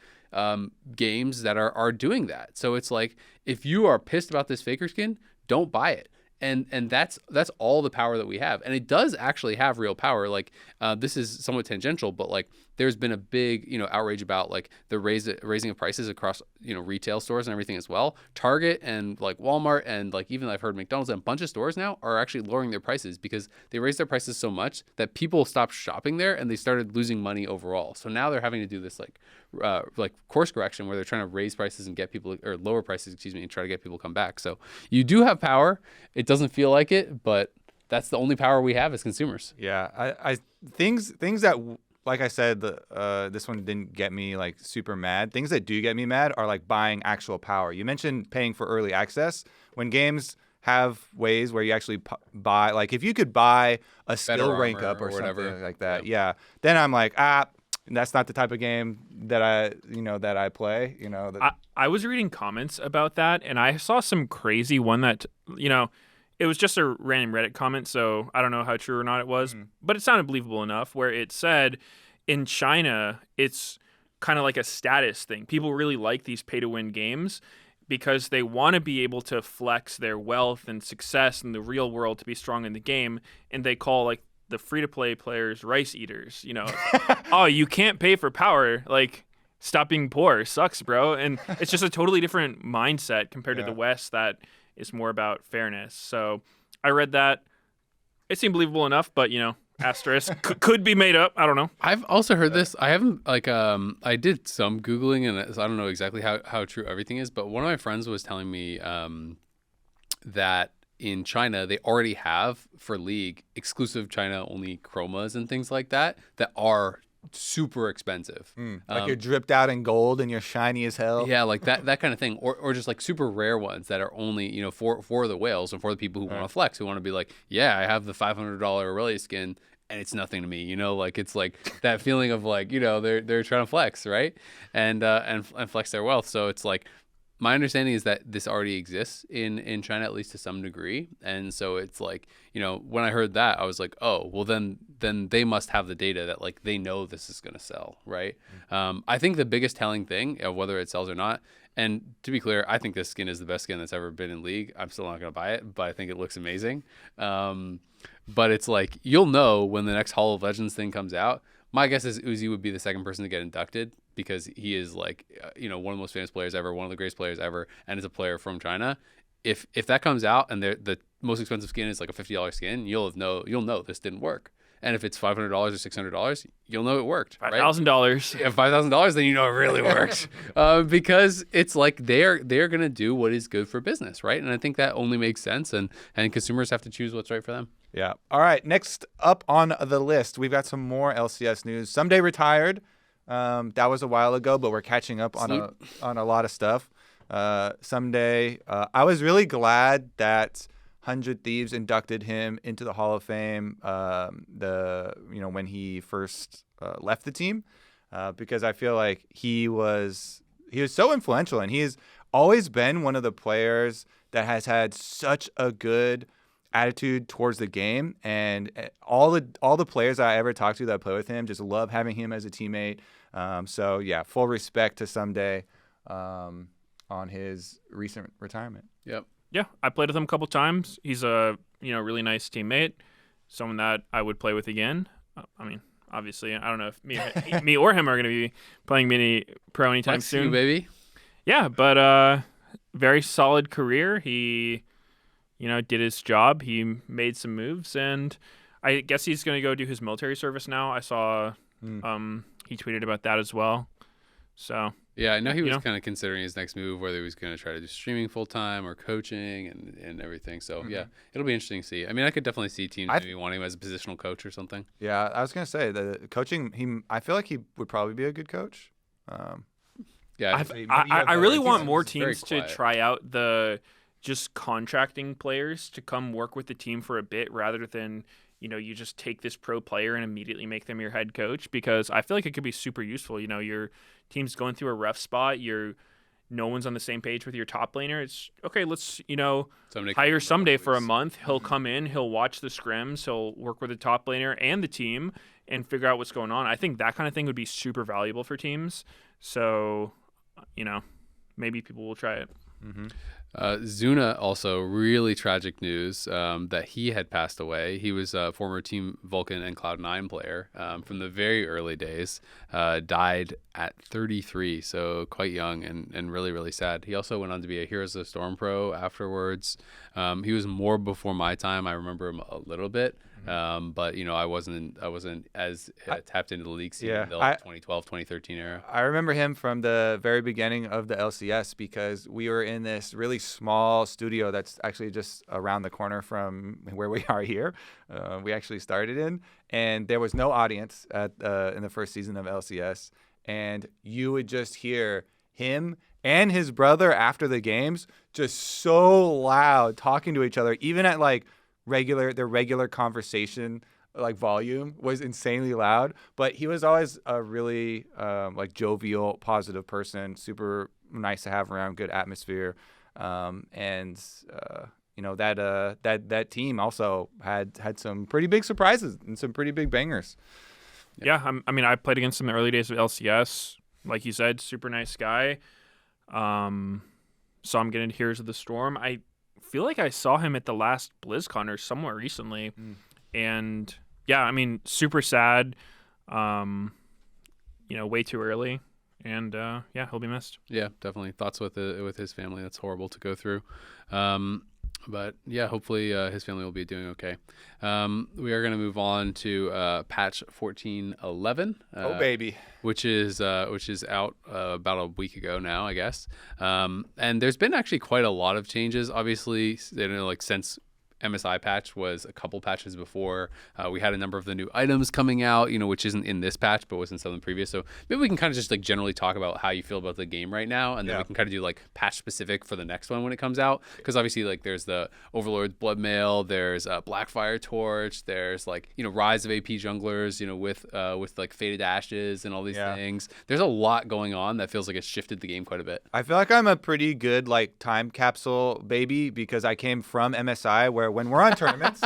games that are doing that. So it's like, if you are pissed about this Faker skin, don't buy it. And that's all the power that we have. And it does actually have real power. Like, this is somewhat tangential, but like there's been a big, outrage about like the raising of prices across, retail stores and everything as well. Target and like Walmart and like even I've heard McDonald's and a bunch of stores now are actually lowering their prices because they raised their prices so much that people stopped shopping there and they started losing money overall. So now they're having to do this like course correction where they're trying to raise prices and get people, or lower prices, and try to get people to come back. So you do have power. It doesn't feel like it, but that's the only power we have as consumers. Yeah, I things that, like I said, this one didn't get me like super mad. Things that do get me mad are like buying actual power. You mentioned paying for early access. When games have ways where you actually buy, like if you could buy a skill rank up or whatever something like that, yeah, then I'm like, that's not the type of game that I play. I was reading comments about that, and I saw some crazy one that, it was just a random Reddit comment, so I don't know how true or not it was, but it sounded believable enough, where it said in China, it's kind of like a status thing. People really like these pay-to-win games because they want to be able to flex their wealth and success in the real world to be strong in the game, and they call like the free-to-play players rice eaters. Oh, you can't pay for power. Like, stop being poor. Sucks, bro. And it's just a totally different mindset compared to the West that is more about fairness. So I read that. It seemed believable enough, but asterisk could be made up. I don't know. I've also heard this. I haven't I did some Googling, and I don't know exactly how true everything is, but one of my friends was telling me that in China they already have for League exclusive China only chromas and things like that are super expensive. Like you're dripped out in gold and you're shiny as hell. Yeah, like that kind of thing, or just like super rare ones that are only for the whales and for the people who want to flex, who want to be like, yeah, I have the $500 Aurelia skin and it's nothing to me. Like it's like that feeling of like they're trying to flex, right? And flex their wealth. So it's like, my understanding is that this already exists in China, at least to some degree. And so it's like, when I heard that, I was like, oh, well, then they must have the data that like they know this is going to sell, right? I think the biggest telling thing of whether it sells or not, and to be clear, I think this skin is the best skin that's ever been in League. I'm still not going to buy it, but I think it looks amazing. But it's like, you'll know when the next Hall of Legends thing comes out. My guess is Uzi would be the second person to get inducted because he is like, one of the most famous players ever, one of the greatest players ever, and is a player from China. If that comes out and the most expensive skin is like a $50 skin, you'll know this didn't work. And if it's $500 or $600, you'll know it worked. $5,000. Yeah, $5,000, then you know it really worked. Because it's like they're gonna do what is good for business, right? And I think that only makes sense, and consumers have to choose what's right for them. Yeah. All right. Next up on the list, we've got some more LCS news. Ssumday retired. That was a while ago, but we're catching up on a lot of stuff. Ssumday. I was really glad that 100 Thieves inducted him into the Hall of Fame. When he first left the team, because I feel like he was so influential, and he has always been one of the players that has had such a good attitude towards the game, and all the players I ever talked to that play with him just love having him as a teammate. So yeah, full respect to Ssumday on his recent retirement. Yep. Yeah, I played with him a couple times. He's a really nice teammate, someone that I would play with again. I mean, obviously, I don't know if me or him are going to be playing mini pro anytime soon, you, baby. Yeah, but very solid career. He did his job. He made some moves, and I guess he's going to go do his military service now. I saw he tweeted about that as well. So yeah, I know he was kind of considering his next move, whether he was going to try to do streaming full time or coaching and everything. So yeah, it'll be interesting to see. I mean, I could definitely see teams maybe wanting him as a positional coach or something. Yeah, I was going to say the coaching. I feel like he would probably be a good coach. Yeah, I really want more teams to try out the just contracting players to come work with the team for a bit rather than, you just take this pro player and immediately make them your head coach, because I feel like it could be super useful. Your team's going through a rough spot. No one's on the same page with your top laner. It's okay. Let's, hire Ssumday for a month. He'll come in, he'll watch the scrims, he'll work with the top laner and the team and figure out what's going on. I think that kind of thing would be super valuable for teams. So, maybe people will try it. Zuna, also really tragic news that he had passed away. He was a former Team Vulcan and Cloud9 player from the very early days, died at 33, so quite young and really, really sad. He also went on to be a Heroes of the Storm pro afterwards. He was more before my time. I remember him a little bit. But I wasn't as tapped into the league scene in the 2012, 2013 era. I remember him from the very beginning of the LCS because we were in this really small studio that's actually just around the corner from where we are here. We actually started in, and there was no audience in the first season of LCS, and you would just hear him and his brother after the games just so loud talking to each other, even at like their regular conversation like volume was insanely loud. But he was always a really jovial, positive person, super nice to have around, good atmosphere. That team also had some pretty big surprises and some pretty big bangers. Yeah, I played against him in the early days of LCS. like you said, super nice guy. Saw him get into Heroes of the Storm. I feel like I saw him at the last BlizzCon or somewhere recently. And yeah, I mean, super sad. Way too early. And yeah, he'll be missed. Yeah, definitely. Thoughts with his family. That's horrible to go through. But yeah, hopefully his family will be doing okay. We are going to move on to patch 14.11. Oh baby, which is out about a week ago now, I guess. And there's been actually quite a lot of changes. Obviously, since MSI patch was a couple patches before. We had a number of the new items coming out, which isn't in this patch, but was in some of the previous. So maybe we can kind of just generally talk about how you feel about the game right now. And then we can kind of do patch specific for the next one when it comes out. Because obviously there's the Overlord Bloodmail, there's Blackfire Torch, there's Rise of AP Junglers, with Faded Ashes and all these things. There's a lot going on that feels like it's shifted the game quite a bit. I feel like I'm a pretty good time capsule baby because I came from MSI where when we're on tournaments,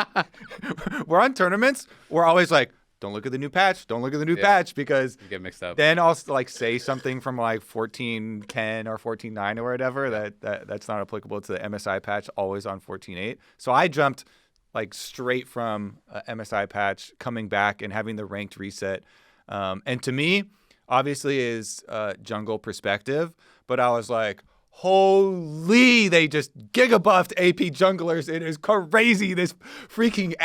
we're always like, don't look at the new patch, patch, because you get mixed up. Then I'll say something from 14.10 or 14.9 or whatever that's not applicable to the MSI patch, always on 14.8. So I jumped straight from MSI patch, coming back and having the ranked reset. And to me, obviously is jungle perspective, but I was like, holy, they just giga buffed AP junglers. It is crazy. This freaking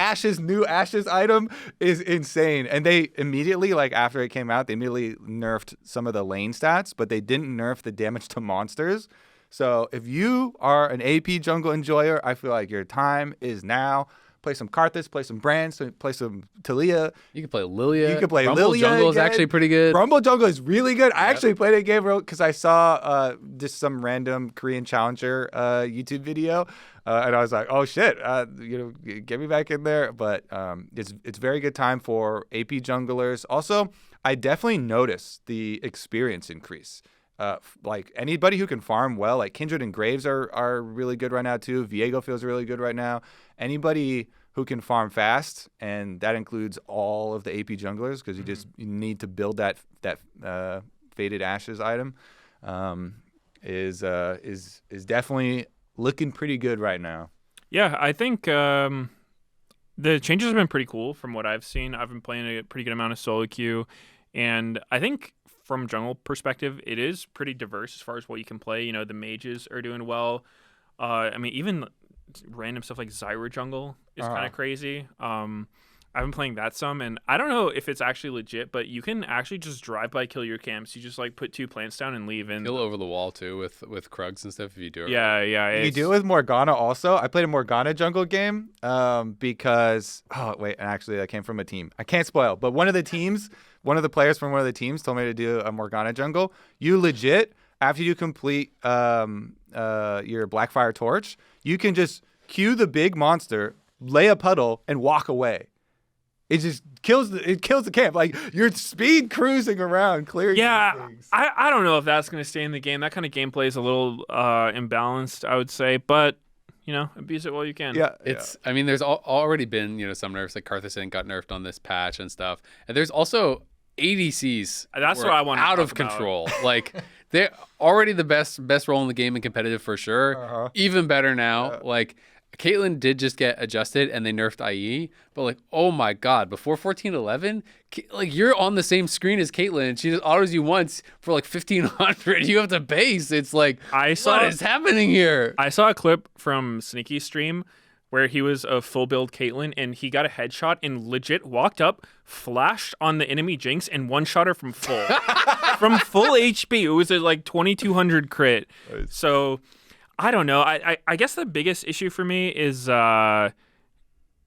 new Ashes item is insane. And they immediately, after it came out, they immediately nerfed some of the lane stats, but they didn't nerf the damage to monsters. So if you are an AP jungle enjoyer, I feel like your time is now. Play some Karthus, play some Brands, play some Talia. You can play Lilia. You can play Rumble Lilia. Jungle is actually pretty good. Rumble Jungle is really good. I actually played a game because I saw just some random Korean Challenger YouTube video, and I was like, oh shit, get me back in there. But it's very good time for AP junglers. Also, I definitely noticed the experience increase. Anybody who can farm well, Kindred and Graves are really good right now too. Viego feels really good right now. Anybody who can farm fast, and that includes all of the AP junglers, because you need to build that Faded Ashes item, is definitely looking pretty good right now. Yeah, I think the changes have been pretty cool from what I've seen. I've been playing a pretty good amount of solo queue, and I think from jungle perspective, it is pretty diverse as far as what you can play. The mages are doing well. Even random stuff like Zyra jungle is kind of crazy. I've been playing that some, and I don't know if it's actually legit, but you can actually just drive by kill your camps. You just put 2 plants down and leave. And kill over the wall too with Krugs and stuff if you do it. Yeah. You do it with Morgana also. I played a Morgana jungle game because actually that came from a team. I can't spoil, but one of the players from one of the teams told me to do a Morgana jungle. You legit, after you complete your Blackfire Torch, you can just cue the big monster, lay a puddle, and walk away. It just kills the camp. You're speed cruising around, clearing things. I don't know if that's going to stay in the game. That kind of gameplay is a little imbalanced, I would say. But, abuse it while you can. Yeah. There's already been, some nerfs. Karthus got nerfed on this patch and stuff. And there's also ADCs. That's what I want to out of control. They're already the best role in the game and competitive for sure. Even better now. Caitlyn did just get adjusted and they nerfed IE, but oh my god, before 14.11, you're on the same screen as Caitlyn. She just autos you once for 1,500. You have to base. It's what is happening here? I saw a clip from Sneaky's stream where he was a full build Caitlyn and he got a headshot and legit walked up, flashed on the enemy Jinx and one-shot her from full. From full HP. It was a 2,200 crit. Nice. So I don't know. I guess the biggest issue for me is the AD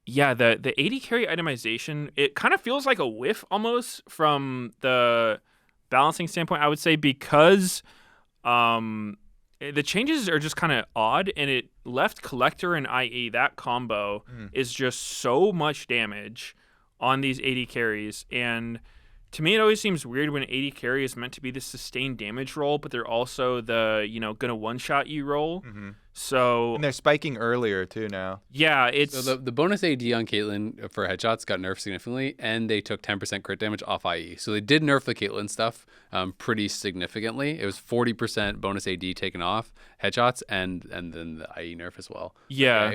carry itemization. It kind of feels like a whiff almost from the balancing standpoint, I would say, because the changes are just kind of odd, and it left Collector and IE, that combo is just so much damage on these AD carries. And to me, it always seems weird when AD carry is meant to be the sustained damage role, but they're also the, gonna one-shot you role. So And they're spiking earlier too now. yeah, it's So the bonus AD on Caitlyn for headshots got nerfed significantly, and they took 10% crit damage off IE. So they did nerf the Caitlyn stuff pretty significantly. It was 40% bonus AD taken off headshots, and then the IE nerf as well. yeah.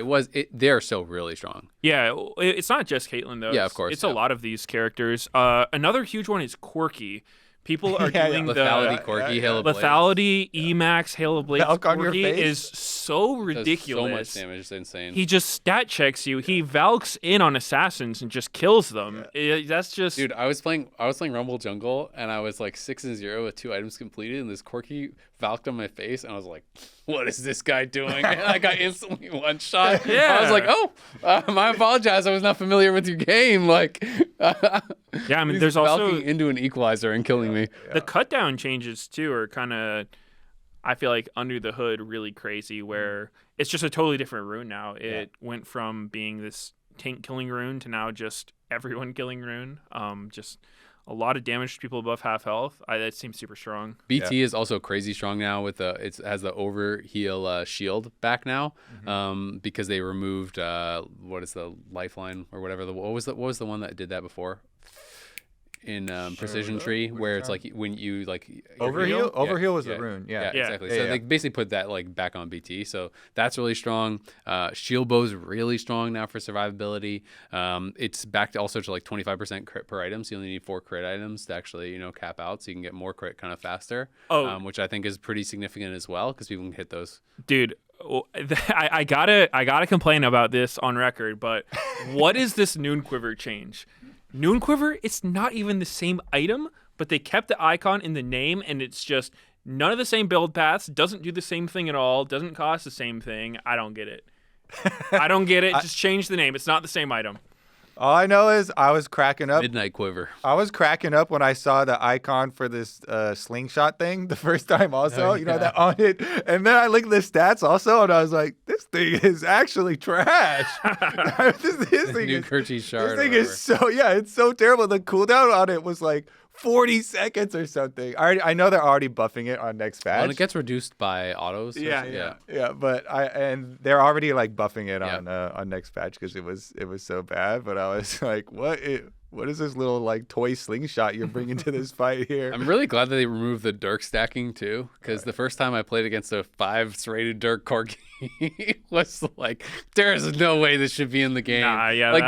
They're still really strong. Yeah, it's not just Caitlyn though. Yeah, of course, It's a lot of these characters. Another huge one is Corki. People are doing Lethality, Corki, Hail of the Blades. Lethality, Emax, Hail of Blades. Valk on your Corki face? is so Does ridiculous. so much damage, it's insane. He just stat checks you. He Valks in on assassins and just kills them. That's just Dude, I was playing Rumble Jungle, and I was like 6-0 with 2 items completed, and this Corki valked on my face, and I was like, what is this guy doing? And I got instantly one shot. Yeah. I was like, I apologize. I was not familiar with your game. Like, yeah. I mean, he's there's also valking into an equalizer and killing me. the cut down changes too are kind of, I feel like under the hood really crazy, where it's just a totally different rune now. It went from being this tank killing rune to now just everyone killing rune. Just a lot of damage to people above half health. That seems super strong. BT is also crazy strong now with it has the overheal shield back now, because they removed what is the lifeline or whatever what was the one that did that before in Precision Tree, where it's like when you like Overheal was the rune. Yeah. Exactly. Yeah, So yeah. they basically put that like back on BT. So that's really strong. Shield bow's really strong now for survivability. It's back to also to like 25% crit per item. So you only need 4 crit items to actually cap out, so you can get more crit kind of faster. Which I think is pretty significant as well, because people can hit those. Dude, I gotta complain about this on record, but what is this Noon Quiver change? Noon Quiver, it's not even the same item, but they kept the icon in the name, and it's just none of the same build paths, doesn't do the same thing at all, doesn't cost the same thing. I don't get it. Just change the name. It's not the same item. All I know is I was cracking up. Midnight Quiver. I was cracking up when I saw the icon for this slingshot thing the first time also, that on it. And then I looked at the stats also, and I was like, this thing is actually trash. this thing New Kerchi shard. This thing is it's so terrible. The cooldown on it was like 40 seconds or something. I know they're already buffing it on next patch. And it gets reduced by autos. Yeah. But they're already like buffing it on next patch because it was so bad. But I was like, what is this little like toy slingshot you're bringing to this fight here? I'm really glad that they removed the Dirk stacking too, because the first time I played against a 5 rated Dirk Corki was like, there's no way this should be in the game.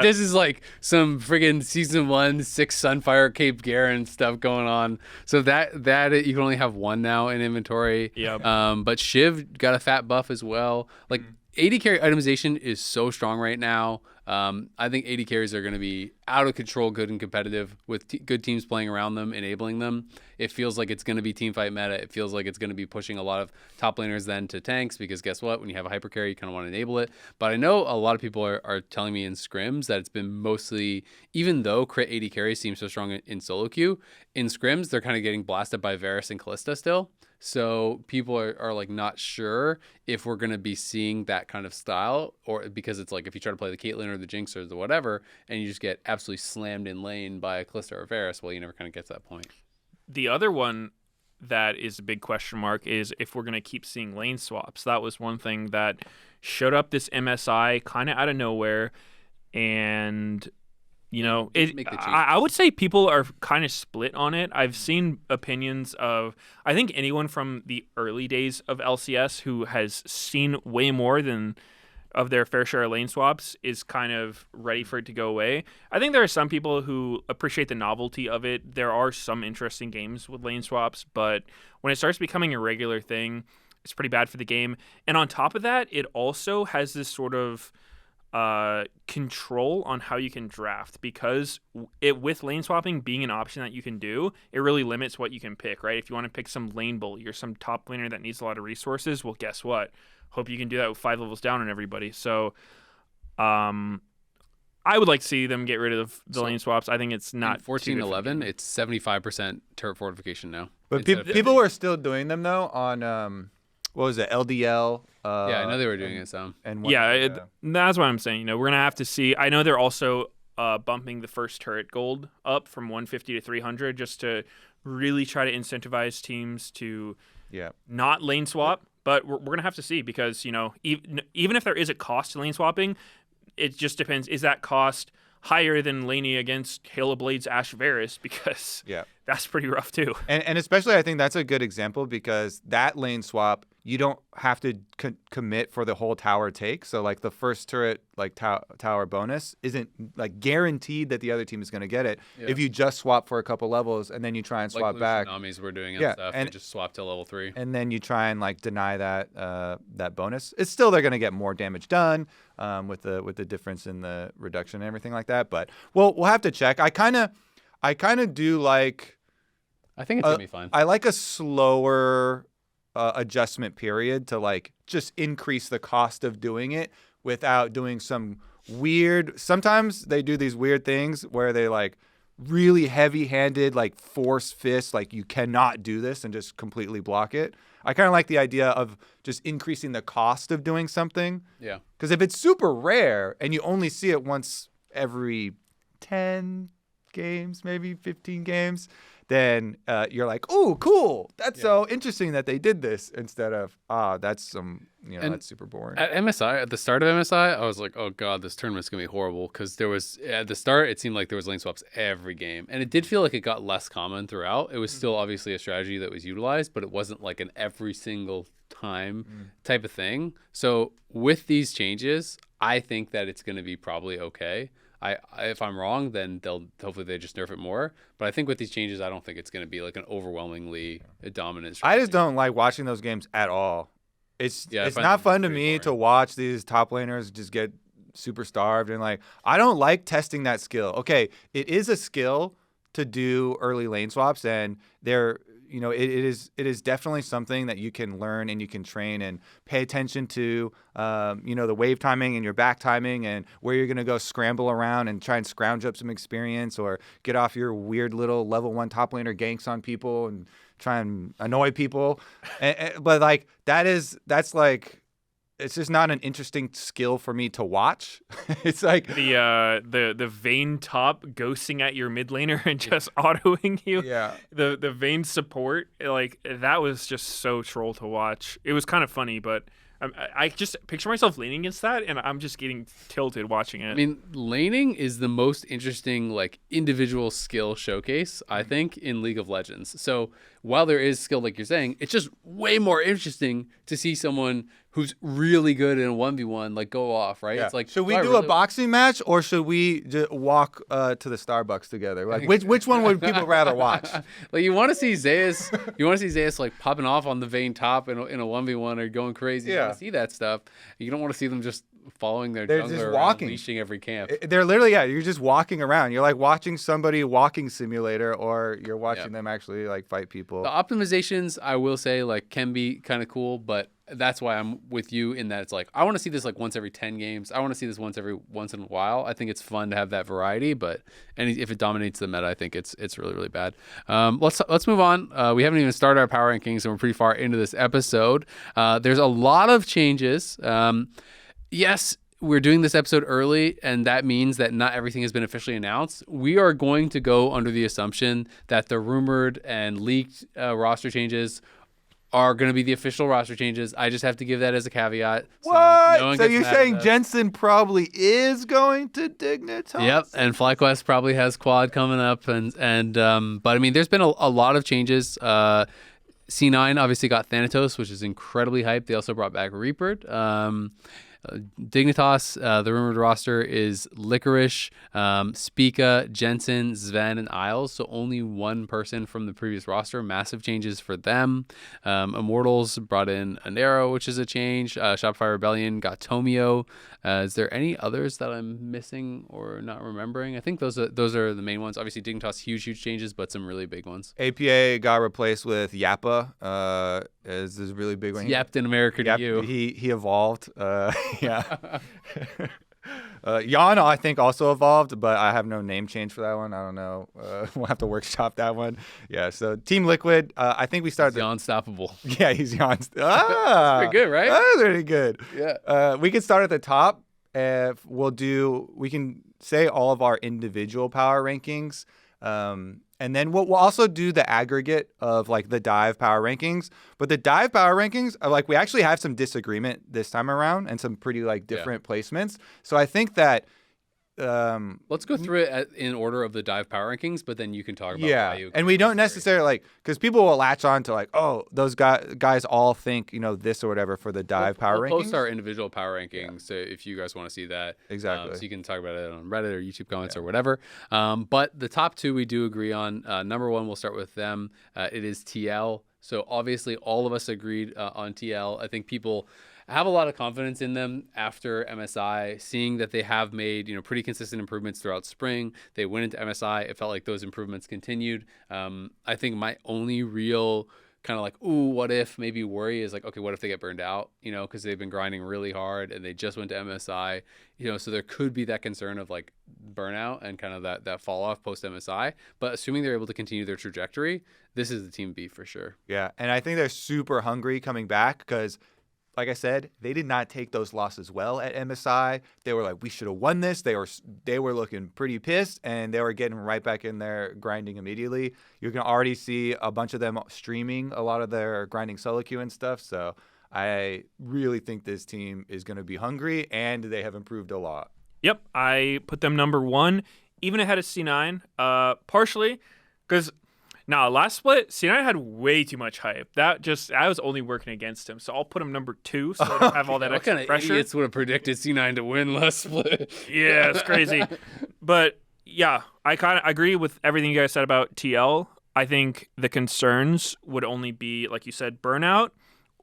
This is like some friggin' season 1 6 Sunfire Cape Garen stuff going on. So that you can only have 1 now in inventory. But Shiv got a fat buff as well. Like AD carry itemization is so strong right now. I think AD carries are going to be out of control, good and competitive with good teams playing around them, enabling them. It feels like it's going to be teamfight meta. It feels like it's going to be pushing a lot of top laners then to tanks, because guess what? When you have a hyper carry, you kind of want to enable it. But I know a lot of people are telling me in scrims that it's been mostly, even though crit AD carries seem so strong in solo queue, in scrims they're kind of getting blasted by Varus and Kalista still. So people are like not sure if we're going to be seeing that kind of style, or because it's like if you try to play the Caitlyn or the Jinx or the whatever, and you just get absolutely slammed in lane by a Kalista or Varus, well, you never kind of get to that point. The other one that is a big question mark is if we're going to keep seeing lane swaps. That was one thing that showed up this MSI kind of out of nowhere, and I would say people are kind of split on it. I've seen opinions of, I think anyone from the early days of LCS who has seen way more than of their fair share of lane swaps is kind of ready for it to go away. I think there are some people who appreciate the novelty of it. There are some interesting games with lane swaps, but when it starts becoming a regular thing, it's pretty bad for the game. And on top of that, it also has this sort of control on how you can draft, because with lane swapping being an option that you can do, it really limits what you can pick, right? If you want to pick some lane bully or some top laner that needs a lot of resources, well, guess what? Hope you can do that with 5 levels down on everybody. So I would like to see them get rid of the lane swaps. I think it's not 14-11. It's 75% turret fortification now. But people were still doing them though on what was it, LDL? I know they were doing it some. That's what I'm saying. We're gonna have to see. I know they're also bumping the first turret gold up from 150 to 300 just to really try to incentivize teams to not lane swap, But we're going to have to see because, even if there is a cost to lane swapping, it just depends. Is that cost higher than laning against Halo Blade's Ash Varus? Because that's pretty rough too. And especially I think that's a good example because that lane swap, you don't have to commit for the whole tower take. So like the first turret like tower bonus isn't like guaranteed that the other team is going to get it if you just swap for a couple levels and then you try and swap back. Like Tsunamis were doing and stuff. And they just swap to level 3. And then you try and like deny that bonus. It's still they're going to get more damage done with the difference in the reduction and everything like that. But we'll have to check. I kind of do like. I think it's gonna be fine. I like a slower adjustment period to like just increase the cost of doing it without doing some weird. Sometimes they do these weird things where they like really heavy-handed like force fist, like you cannot do this and just completely block it. I kind of like the idea of just increasing the cost of doing something. Yeah. Because if it's super rare and you only see it once every 10 games, maybe 15 games, then you're like, oh, cool. That's so interesting that they did this instead of, that's that's super boring. At MSI, at the start of MSI, I was like, oh, God, this tournament's going to be horrible because there was, at the start, it seemed like there was lane swaps every game. And it did feel like it got less common throughout. It was still obviously a strategy that was utilized, but it wasn't like an every single time type of thing. So with these changes, I think that it's going to be probably okay. If I'm wrong, then hopefully they just nerf it more. But I think with these changes, I don't think it's going to be like an overwhelmingly dominant strategy. I just don't like watching those games at all. It's not fun to me to watch these top laners just get super starved and like I don't like testing that skill. Okay, it is a skill to do early lane swaps, and it is definitely something that you can learn and you can train and pay attention to, the wave timing and your back timing and where you're going to go scramble around and try and scrounge up some experience or get off your weird little level 1 top laner ganks on people and try and annoy people. But like that's like, it's just not an interesting skill for me to watch. It's like the Vayne top ghosting at your mid laner and just autoing you. Yeah. The Vayne support, like that was just so troll to watch. It was kind of funny, but I just picture myself leaning against that, and I'm just getting tilted watching it. I mean, laning is the most interesting like individual skill showcase, I think, in League of Legends. So while there is skill, like you're saying, it's just way more interesting to see someone who's really good in a 1v1 like go off, right? Yeah. It's like, should we do a boxing match or should we just walk to the Starbucks together? Like which one would people rather watch? Like you want to see Zeus like popping off on the Vayne top in a 1v1 or going crazy. You want to see that stuff. You don't want to see them just following their jungler around, leashing every camp. They're literally, you're just walking around. You're like watching somebody walking simulator, or you're watching them actually like fight people. The optimizations, I will say, like can be kind of cool, but that's why I'm with you in that it's like I want to see this like once every 10 games. I want to see this once in a while. I think it's fun to have that variety, but if it dominates the meta, I think it's really, really bad. Let's move on. We haven't even started our power rankings, and we're pretty far into this episode. There's a lot of changes. Yes, we're doing this episode early, and that means that not everything has been officially announced. We are going to go under the assumption that the rumored and leaked roster changes are going to be the official roster changes. I just have to give that as a caveat. What? So you're saying Jensen probably is going to Dignitas? Yep, and FlyQuest probably has Quad coming up, but I mean, there's been a lot of changes. C9 obviously got Thanatos, which is incredibly hyped. They also brought back Reaper. Dignitas, the rumored roster is Licorice, Spica, Jensen, Sven, and Isles. So only one person from the previous roster. Massive changes for them. Immortals brought in Anero, which is a change. Shopify Rebellion got Tomio. Is there any others that I'm missing or not remembering? I think those are the main ones. Obviously, Dignitas, huge changes, but some really big ones. APA got replaced with Yappa. Is this really big one? Yapped in America to you. He evolved. Yeah. Yeon, I think, also evolved, but I have no name change for that one. I don't know. We'll have to workshop that one. Yeah, so Team Liquid, I think we started... He's unstoppable. Yeah, he's Yeon. That's pretty good, right? That's pretty good. Yeah. We can start at the top. We can say all of our individual power rankings. And then we'll also do the aggregate of like the dive power rankings. But the dive power rankings are like we actually have some disagreement this time around and some pretty like different placements. So I think that let's go through it in order of the dive power rankings, but then you can talk about why you and we don't necessarily like because people will latch on to like, oh, those guys all think this or whatever for the dive power rankings. We'll post our individual power rankings so if you guys want to see that. Exactly. So you can talk about it on Reddit or YouTube comments or whatever. But the top two we do agree on. Number one, we'll start with them. It is TL. So obviously all of us agreed on TL. I think people have a lot of confidence in them after MSI, seeing that they have made pretty consistent improvements throughout spring. They went into MSI. It felt like those improvements continued. I think my only real kind of like, ooh, what if maybe worry is like, okay, what if they get burned out, because they've been grinding really hard and they just went to MSI, so there could be that concern of like burnout and kind of that fall off post MSI. But assuming they're able to continue their trajectory, this is the team B for sure. Yeah. And I think they're super hungry coming back because like I said, they did not take those losses well at MSI. They were like, we should have won this. They were looking pretty pissed, and they were getting right back in there grinding immediately. You can already see a bunch of them streaming a lot of their grinding solo queue and stuff. So I really think this team is going to be hungry, and they have improved a lot. Yep, I put them number one, even ahead of C9, partially because last split, C9 had way too much hype. I was only working against him, so I'll put him number two so I don't have all that extra pressure. What kind of idiots would have predicted C9 to win last split? Yeah, it's crazy. But yeah, I kind of agree with everything you guys said about TL. I think the concerns would only be, like you said, burnout,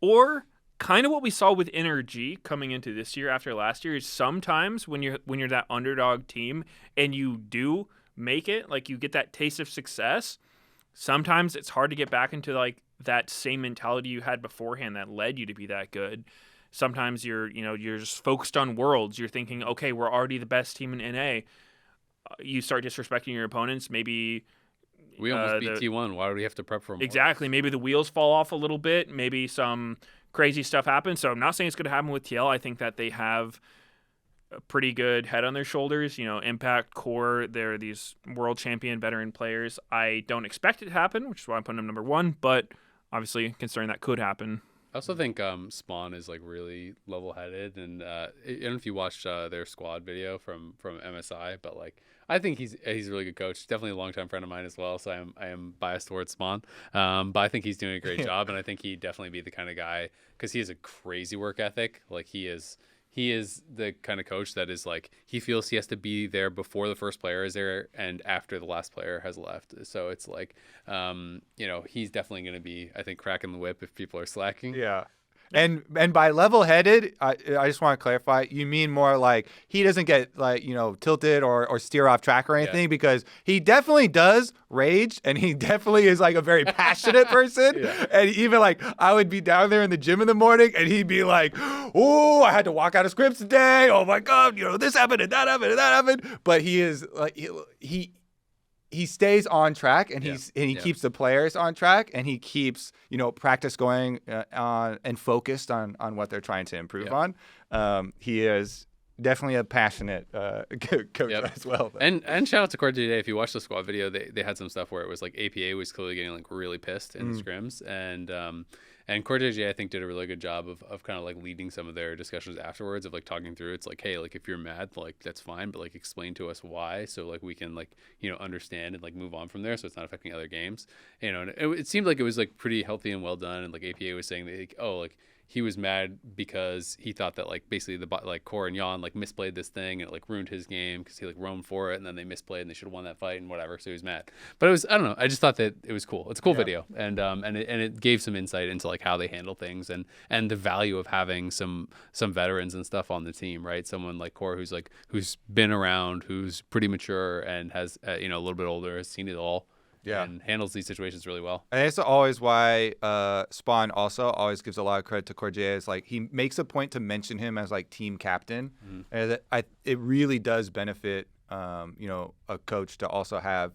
or kind of what we saw with NRG coming into this year after last year is sometimes when you're that underdog team and you do make it, like you get that taste of success, sometimes it's hard to get back into like that same mentality you had beforehand that led you to be that good. Sometimes you're just focused on worlds. You're thinking, okay, we're already the best team in NA. You start disrespecting your opponents. Maybe we almost beat T1. Why would we have to prep for more? Exactly. Maybe the wheels fall off a little bit. Maybe some crazy stuff happens. So I'm not saying it's going to happen with TL. I think that they have a pretty good head on their shoulders. Impact, Core, they're these world champion veteran players. I don't expect it to happen, which is why I'm putting them number one, but obviously considering that could happen. I also think Spawn is like really level-headed, and I don't know if you watched their squad video from MSI, but like I think he's a really good coach. Definitely a longtime friend of mine as well, so I am biased towards Spawn. But I think he's doing a great job, and I think he'd definitely be the kind of guy because he has a crazy work ethic. Like he is the kind of coach that is like he feels he has to be there before the first player is there and after the last player has left. So it's like, he's definitely going to be, I think, cracking the whip if people are slacking. Yeah. And by level-headed, I just want to clarify, you mean more like he doesn't get like, tilted or steer off track or anything because he definitely does rage and he definitely is like a very passionate person. Yeah. And even like I would be down there in the gym in the morning and he'd be like, oh, I had to walk out of scripts today. Oh my God, this happened and that happened and that happened. But he is like, he stays on track and he keeps the players on track and he keeps practice going on and focused on what they're trying to improve on. He is definitely a passionate coach as well. And shout out to Core today. If you watch the squad video, they had some stuff where it was like APA was clearly getting like really pissed in the scrims and Core I think did a really good job of kind of like leading some of their discussions afterwards of like talking through. It's like, hey, like if you're mad, like that's fine, but like explain to us why, so like we can like understand and like move on from there, so it's not affecting other games. And it seemed like it was like pretty healthy and well done. And like APA was saying that like he was mad because he thought that like basically the Core and Yeon like misplayed this thing and it like ruined his game because he like roamed for it and then they misplayed and they should have won that fight and whatever, so he was mad. But it was, I don't know, I just thought that it was cool. It's a cool video and it gave some insight into like how they handle things and the value of having some veterans and stuff on the team, right? Someone like Core who's been around, who's pretty mature and has a little bit older, has seen it all. Yeah, and handles these situations really well. And that's always why Spawn also always gives a lot of credit to Cordier. Is like he makes a point to mention him as like team captain, and it really does benefit a coach to also have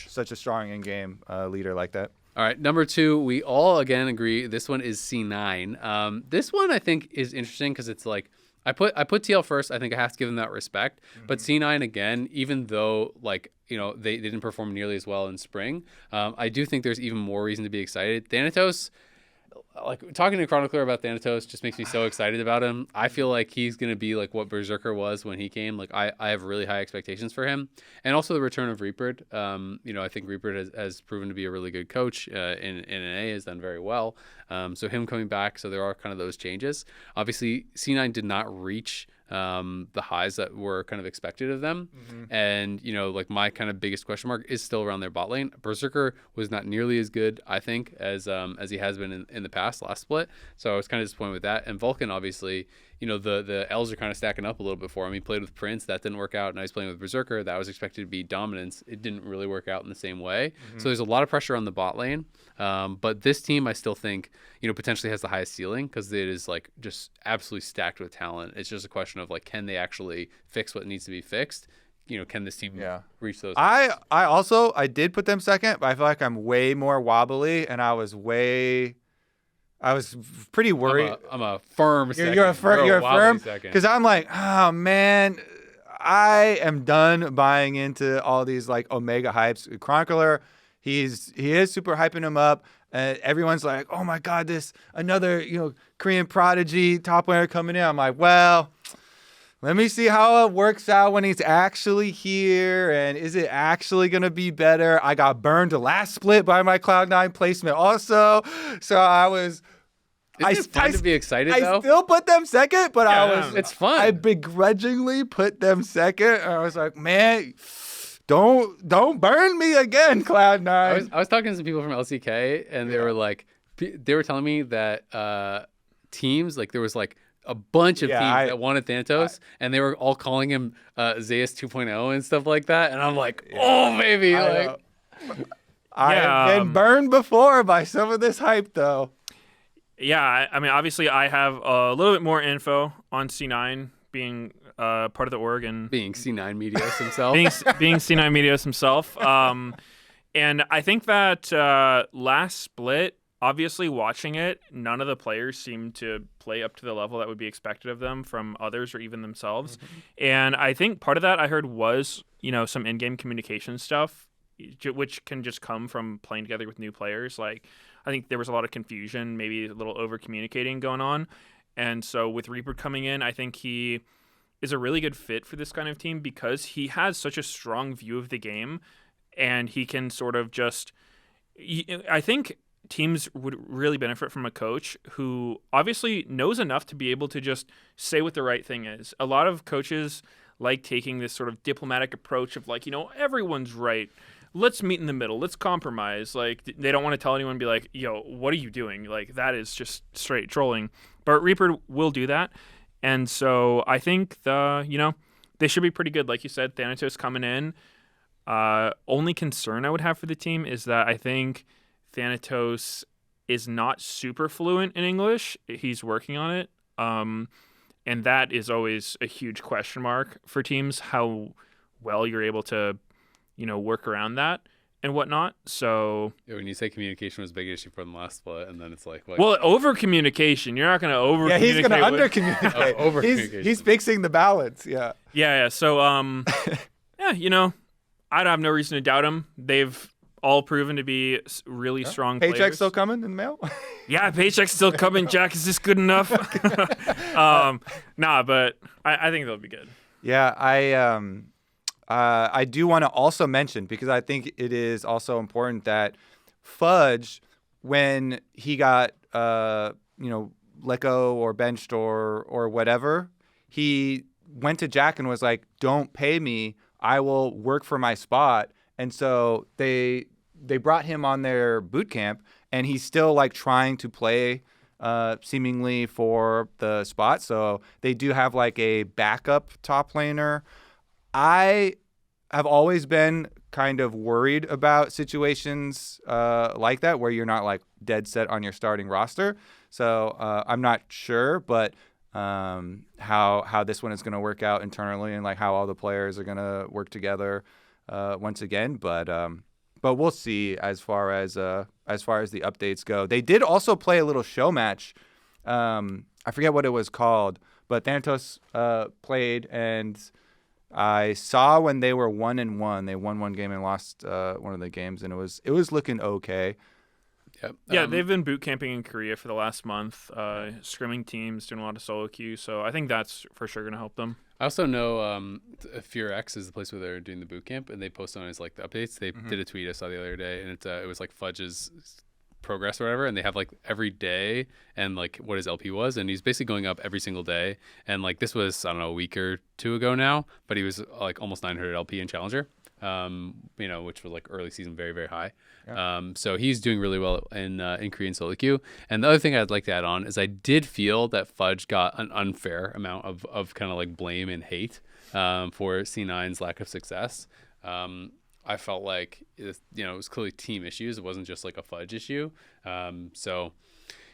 such a strong in-game leader like that. All right, number two, we all again agree. This one is C9. This one I think is interesting because it's like I put TL first. I think I have to give them that respect. But C9 again, even though like they didn't perform nearly as well in spring, I do think there's even more reason to be excited. Thanatos, like talking to Chronicler about Thanatos just makes me so excited about him. I feel like he's going to be like what Berserker was when he came. Like I have really high expectations for him. And also the return of Reapert. I think Reapert has proven to be a really good coach in NA, has done very well. So him coming back, so there are kind of those changes. Obviously, C9 did not reach the highs that were kind of expected of them. And, like my kind of biggest question mark is still around their bot lane. Berserker was not nearly as good, I think, as he has been in the past, last split. So I was kind of disappointed with that. And Vulcan, obviously, the L's are kind of stacking up a little bit for him. He played with Prince. That didn't work out. Now he's playing with Berserker. That was expected to be dominance. It didn't really work out in the same way. So there's a lot of pressure on the bot lane. But this team, I still think, potentially has the highest ceiling because it is like just absolutely stacked with talent. It's just a question of like, can they actually fix what needs to be fixed? Can this team reach those? I did put them second, but I feel like I'm way more wobbly, and I was pretty worried. I'm a firm second. You're a firm because I'm like, oh man, I am done buying into all these like Omega hypes. Chronicler, he is super hyping him up. Everyone's like, oh my god, this another Korean prodigy top laner coming in. I'm like, well, let me see how it works out when he's actually here, and is it actually gonna be better? I got burned last split by my Cloud9 placement also, so I was. It's fun to be excited though. I still put them second, but it's fun. I begrudgingly put them second. I was like, man, don't burn me again, Cloud9. I was talking to some people from LCK, and they were telling me that teams, like there was like a bunch of teams that wanted Thanatos, and they were all calling him Zeus 2.0 and stuff like that. And I'm like, oh baby, I have been burned before by some of this hype though. Yeah, I mean, obviously, I have a little bit more info on C9 being part of the org and being C9 Meteos himself. being C9 Meteos himself. And I think that last split, obviously watching it, none of the players seemed to play up to the level that would be expected of them from others or even themselves. And I think part of that I heard was, some in-game communication stuff, which can just come from playing together with new players. Like, I think there was a lot of confusion, maybe a little over-communicating going on. And so with Reaper coming in, I think he is a really good fit for this kind of team because he has such a strong view of the game, and he can sort of just... I think teams would really benefit from a coach who obviously knows enough to be able to just say what the right thing is. A lot of coaches like taking this sort of diplomatic approach of like, everyone's right. Let's meet in the middle. Let's compromise. Like, they don't want to tell anyone, be like, yo, what are you doing? Like, that is just straight trolling. But Reaper will do that. And so I think they should be pretty good. Like you said, Thanatos coming in. Only concern I would have for the team is that I think Thanatos is not super fluent in English. He's working on it. And that is always a huge question mark for teams, how well you're able to work around that and whatnot. So when you say communication was a big issue for them last split, and then it's like well, over communication. You're not going to over. Yeah, he's going to under communicate. Over communication. He's fixing the balance. Yeah. Yeah. So I have no reason to doubt him. They've all proven to be really strong paycheck's players. Still coming in the mail? Yeah, paycheck's still coming. Jack, is this good enough? But I think they'll be good. Yeah, I do want to also mention, because I think it is also important, that Fudge, when he got let go or benched or whatever, he went to Jack and was like, "Don't pay me. I will work for my spot." And so they brought him on their boot camp, and he's still like trying to play seemingly for the spot. So they do have like a backup top laner. I have always been kind of worried about situations like that where you're not like dead set on your starting roster. So I'm not sure, but how this one is going to work out internally, and like how all the players are going to work together once again. But we'll see as far as the updates go. They did also play a little show match. I forget what it was called, But Thanatos played, and I saw when they were 1-1. They won one game and lost one of the games, and it was looking okay. Yep. Yeah, they've been boot camping in Korea for the last month, scrimming teams, doing a lot of solo queue. So I think that's for sure going to help them. I also know Fear X is the place where they're doing the boot camp, and they post on his like the updates. They did a tweet I saw the other day, and it was like Fudge's progress or whatever, and they have like every day and like what his LP was, and he's basically going up every single day. And like this was, I don't know, a week or two ago now, but he was like almost 900 LP in Challenger, which was like early season, very, very high. Yeah. So he's doing really well in Korean solo queue. And the other thing I'd like to add on is I did feel that Fudge got an unfair amount of kind of like blame and hate for C9's lack of success. I felt like it was clearly team issues. It wasn't just like a Fudge issue. So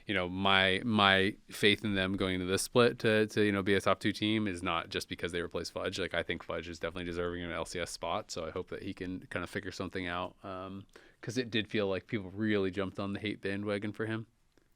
my faith in them going into this split to be a top 2 team is not just because they replaced Fudge. Like I think Fudge is definitely deserving of an LCS spot. So I hope that he can kind of figure something out. Because it did feel like people really jumped on the hate bandwagon for him.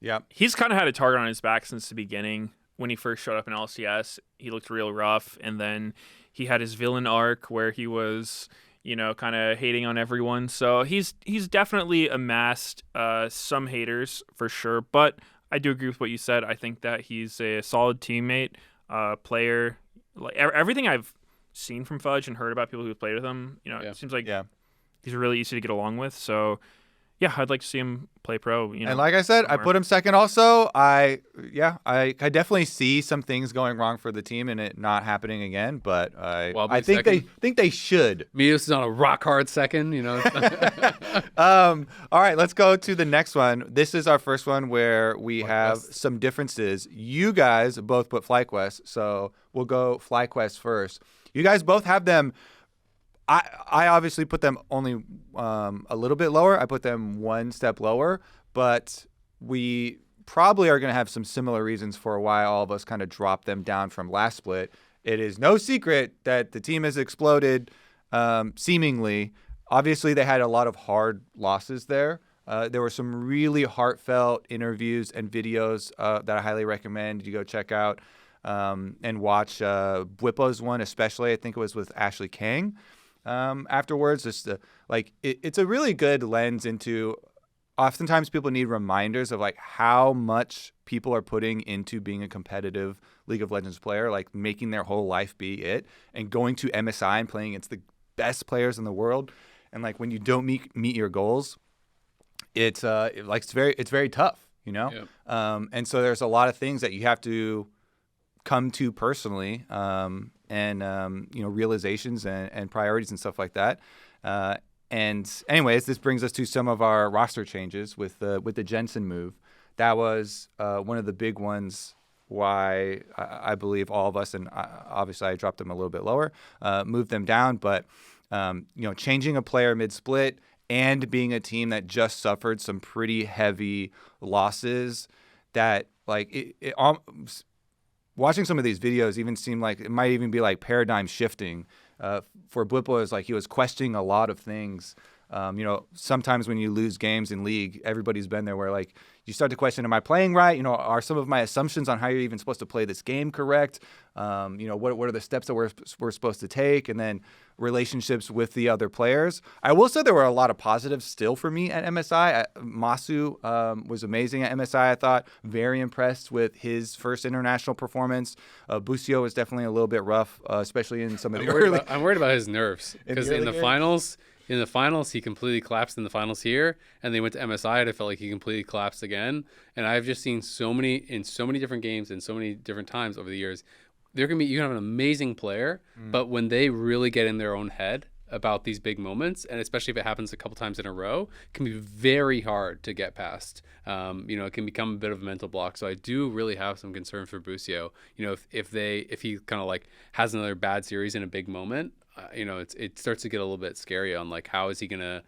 Yeah, he's kind of had a target on his back since the beginning. When he first showed up in LCS, he looked real rough, and then he had his villain arc where he was, kind of hating on everyone. So he's definitely amassed some haters for sure. But I do agree with what you said. I think that he's a solid teammate, player. Like everything I've seen from Fudge and heard about people who played with him, it seems like he's really easy to get along with. So yeah, I'd like to see him play pro. And like I said, somewhere. I put him second. Also, I definitely see some things going wrong for the team and it not happening again. But I think they should. Meteos is on a rock hard second. All right, let's go to the next one. This is our first one where we have some differences. You guys both put FlyQuest, so we'll go FlyQuest first. You guys both have them. I obviously put them only a little bit lower. I put them one step lower, but we probably are going to have some similar reasons for why all of us kind of dropped them down from last split. It is no secret that the team has exploded, seemingly. Obviously, they had a lot of hard losses there. There were some really heartfelt interviews and videos that I highly recommend you go check out and watch. Bwipo's one especially, I think it was with Ashley Kang. Afterwards, it's a really good lens into. Oftentimes, people need reminders of like how much people are putting into being a competitive League of Legends player, like making their whole life be it, and going to MSI and playing against the best players in the world. And like when you don't meet your goals, it's very tough, Yep. And so there's a lot of things that you have to come to personally. And realizations and priorities and stuff like that. And anyways, this brings us to some of our roster changes with the Jensen move. That was one of the big ones why I believe all of us, and obviously I dropped them a little bit lower, moved them down. But, changing a player mid-split and being a team that just suffered some pretty heavy losses that watching some of these videos even seemed like it might even be like paradigm shifting for Bwipo. Is like he was questioning a lot of things. Sometimes when you lose games in League, everybody's been there where like you start to question, am I playing right? Are some of my assumptions on how you're even supposed to play this game correct? What are the steps that we're supposed to take? And then relationships with the other players. I will say there were a lot of positives still for me at MSI. Masu was amazing at MSI, I thought. Very impressed with his first international performance. Busio was definitely a little bit rough, especially in some of the early. I'm worried about his nerves because in the finals. In the finals, he completely collapsed in the finals here, and they went to MSI, and I felt like he completely collapsed again. And I've just seen so many different games and so many different times over the years. You can have an amazing player, but when they really get in their own head about these big moments, and especially if it happens a couple times in a row, it can be very hard to get past. It can become a bit of a mental block. So I do really have some concerns for Busio. If he kind of like has another bad series in a big moment, it starts to get a little bit scary on like how is he gonna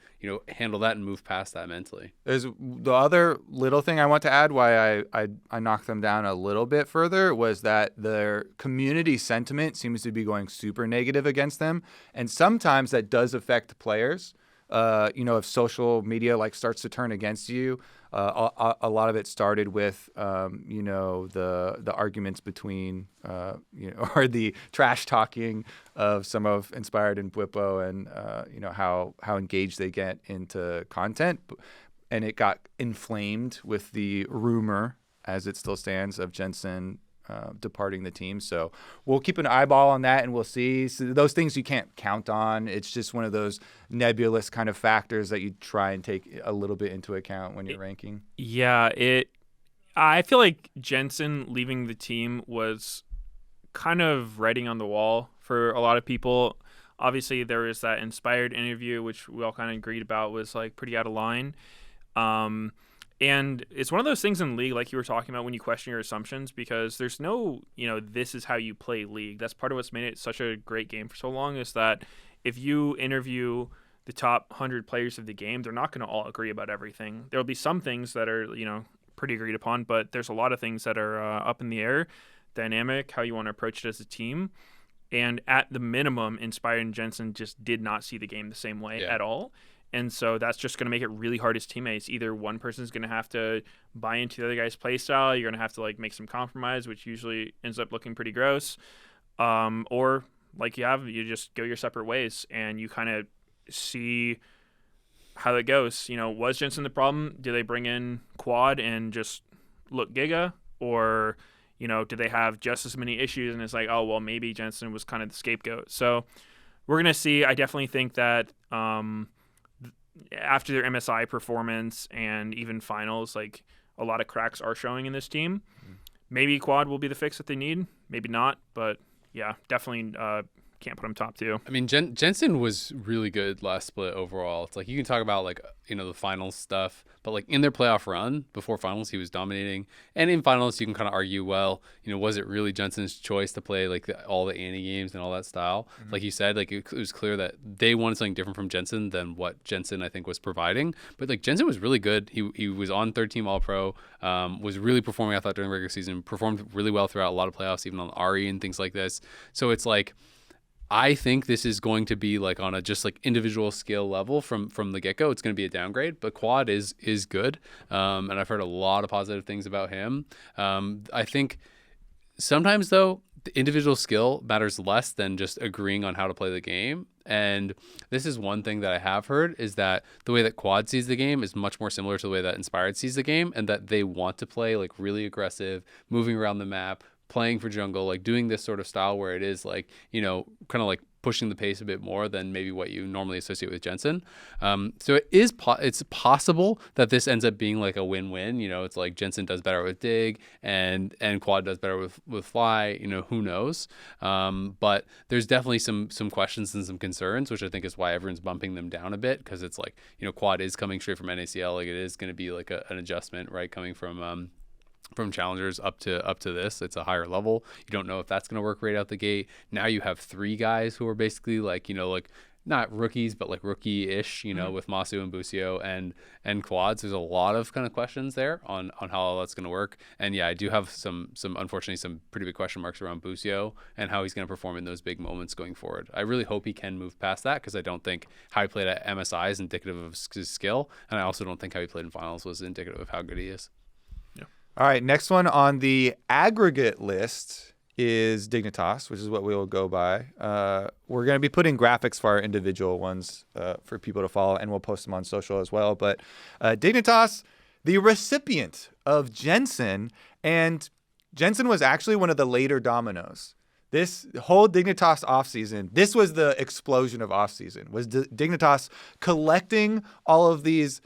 handle that and move past that mentally. There's the other little thing I want to add why I knocked them down a little bit further was that their community sentiment seems to be going super negative against them, and sometimes that does affect players. if social media like starts to turn against you. A lot of it started with, the arguments between, or the trash talking of some of Inspired and Bwipo, and how engaged they get into content, and it got inflamed with the rumor, as it still stands, of Jensen departing the team. So we'll keep an eyeball on that, and we'll see. So those things you can't count on. It's just one of those nebulous kind of factors that you try and take a little bit into account when you're ranking. Yeah, I feel like Jensen leaving the team was kind of writing on the wall for a lot of people. Obviously, there was that Inspired interview, which we all kind of agreed about was like pretty out of line. And it's one of those things in League, like you were talking about, when you question your assumptions, because there's no, this is how you play League. That's part of what's made it such a great game for so long, is that if you interview the top 100 players of the game, they're not going to all agree about everything. There'll be some things that are, pretty agreed upon, but there's a lot of things that are up in the air, dynamic, how you want to approach it as a team. And at the minimum, Inspired and Jensen just did not see the game the same way at all. And so that's just going to make it really hard as teammates. Either one person's going to have to buy into the other guy's play style, you're going to have to make some compromise, which usually ends up looking pretty gross. Or you just go your separate ways and you kind of see how it goes. Was Jensen the problem? Do they bring in Quad and just look Giga? Or, do they have just as many issues and it's like, oh, well, maybe Jensen was kind of the scapegoat. So we're going to see. I definitely think that after their MSI performance and even finals, a lot of cracks are showing in this team. Maybe Quad will be the fix that they need. Maybe not. But, yeah, definitely can't put him top two. I mean, Jensen was really good last split overall. It's you can talk about the finals stuff, but in their playoff run before finals, he was dominating. And in finals, you can kind of argue, well, was it really Jensen's choice to play all the Annie games and all that style? Mm-hmm. Like you said, it was clear that they wanted something different from Jensen than what Jensen I think was providing. But Jensen was really good. He was on third team All Pro, was really performing, I thought, during the regular season, performed really well throughout a lot of playoffs, even on Ari and things like this. So it's I think this is going to be on a just individual skill level from the get-go. It's going to be a downgrade, but Quad is good, and I've heard a lot of positive things about him. I think sometimes, though, the individual skill matters less than just agreeing on how to play the game. And this is one thing that I have heard, is that the way that Quad sees the game is much more similar to the way that Inspired sees the game, and that they want to play really aggressive, moving around the map, playing for jungle, doing this sort of style where it is kind of pushing the pace a bit more than maybe what you normally associate with Jensen. So it's possible that this ends up being a win-win. It's Jensen does better with Dig and Quad does better with Fly. Who knows? But there's definitely some questions and some concerns, which I think is why everyone's bumping them down a bit, because it's Quad is coming straight from NACL. It is going to be an adjustment, right, coming from challengers up to this. It's a higher level. You don't know if that's going to work right out the gate. Now you have three guys who are basically not rookies, but rookie-ish, with Masu and Busio and Quads. There's a lot of kind of questions there on how all that's going to work. And yeah, I do have some unfortunately some pretty big question marks around Busio and how he's going to perform in those big moments going forward. I really hope he can move past that, because I don't think how he played at MSI is indicative of his skill, and I also don't think how he played in finals was indicative of how good he is. All right, next one on the aggregate list is Dignitas, which is what we will go by. We're going to be putting graphics for our individual ones for people to follow, and we'll post them on social as well. But Dignitas, the recipient of Jensen, and Jensen was actually one of the later dominoes. This whole Dignitas offseason, this was the explosion of offseason, was Dignitas collecting all of these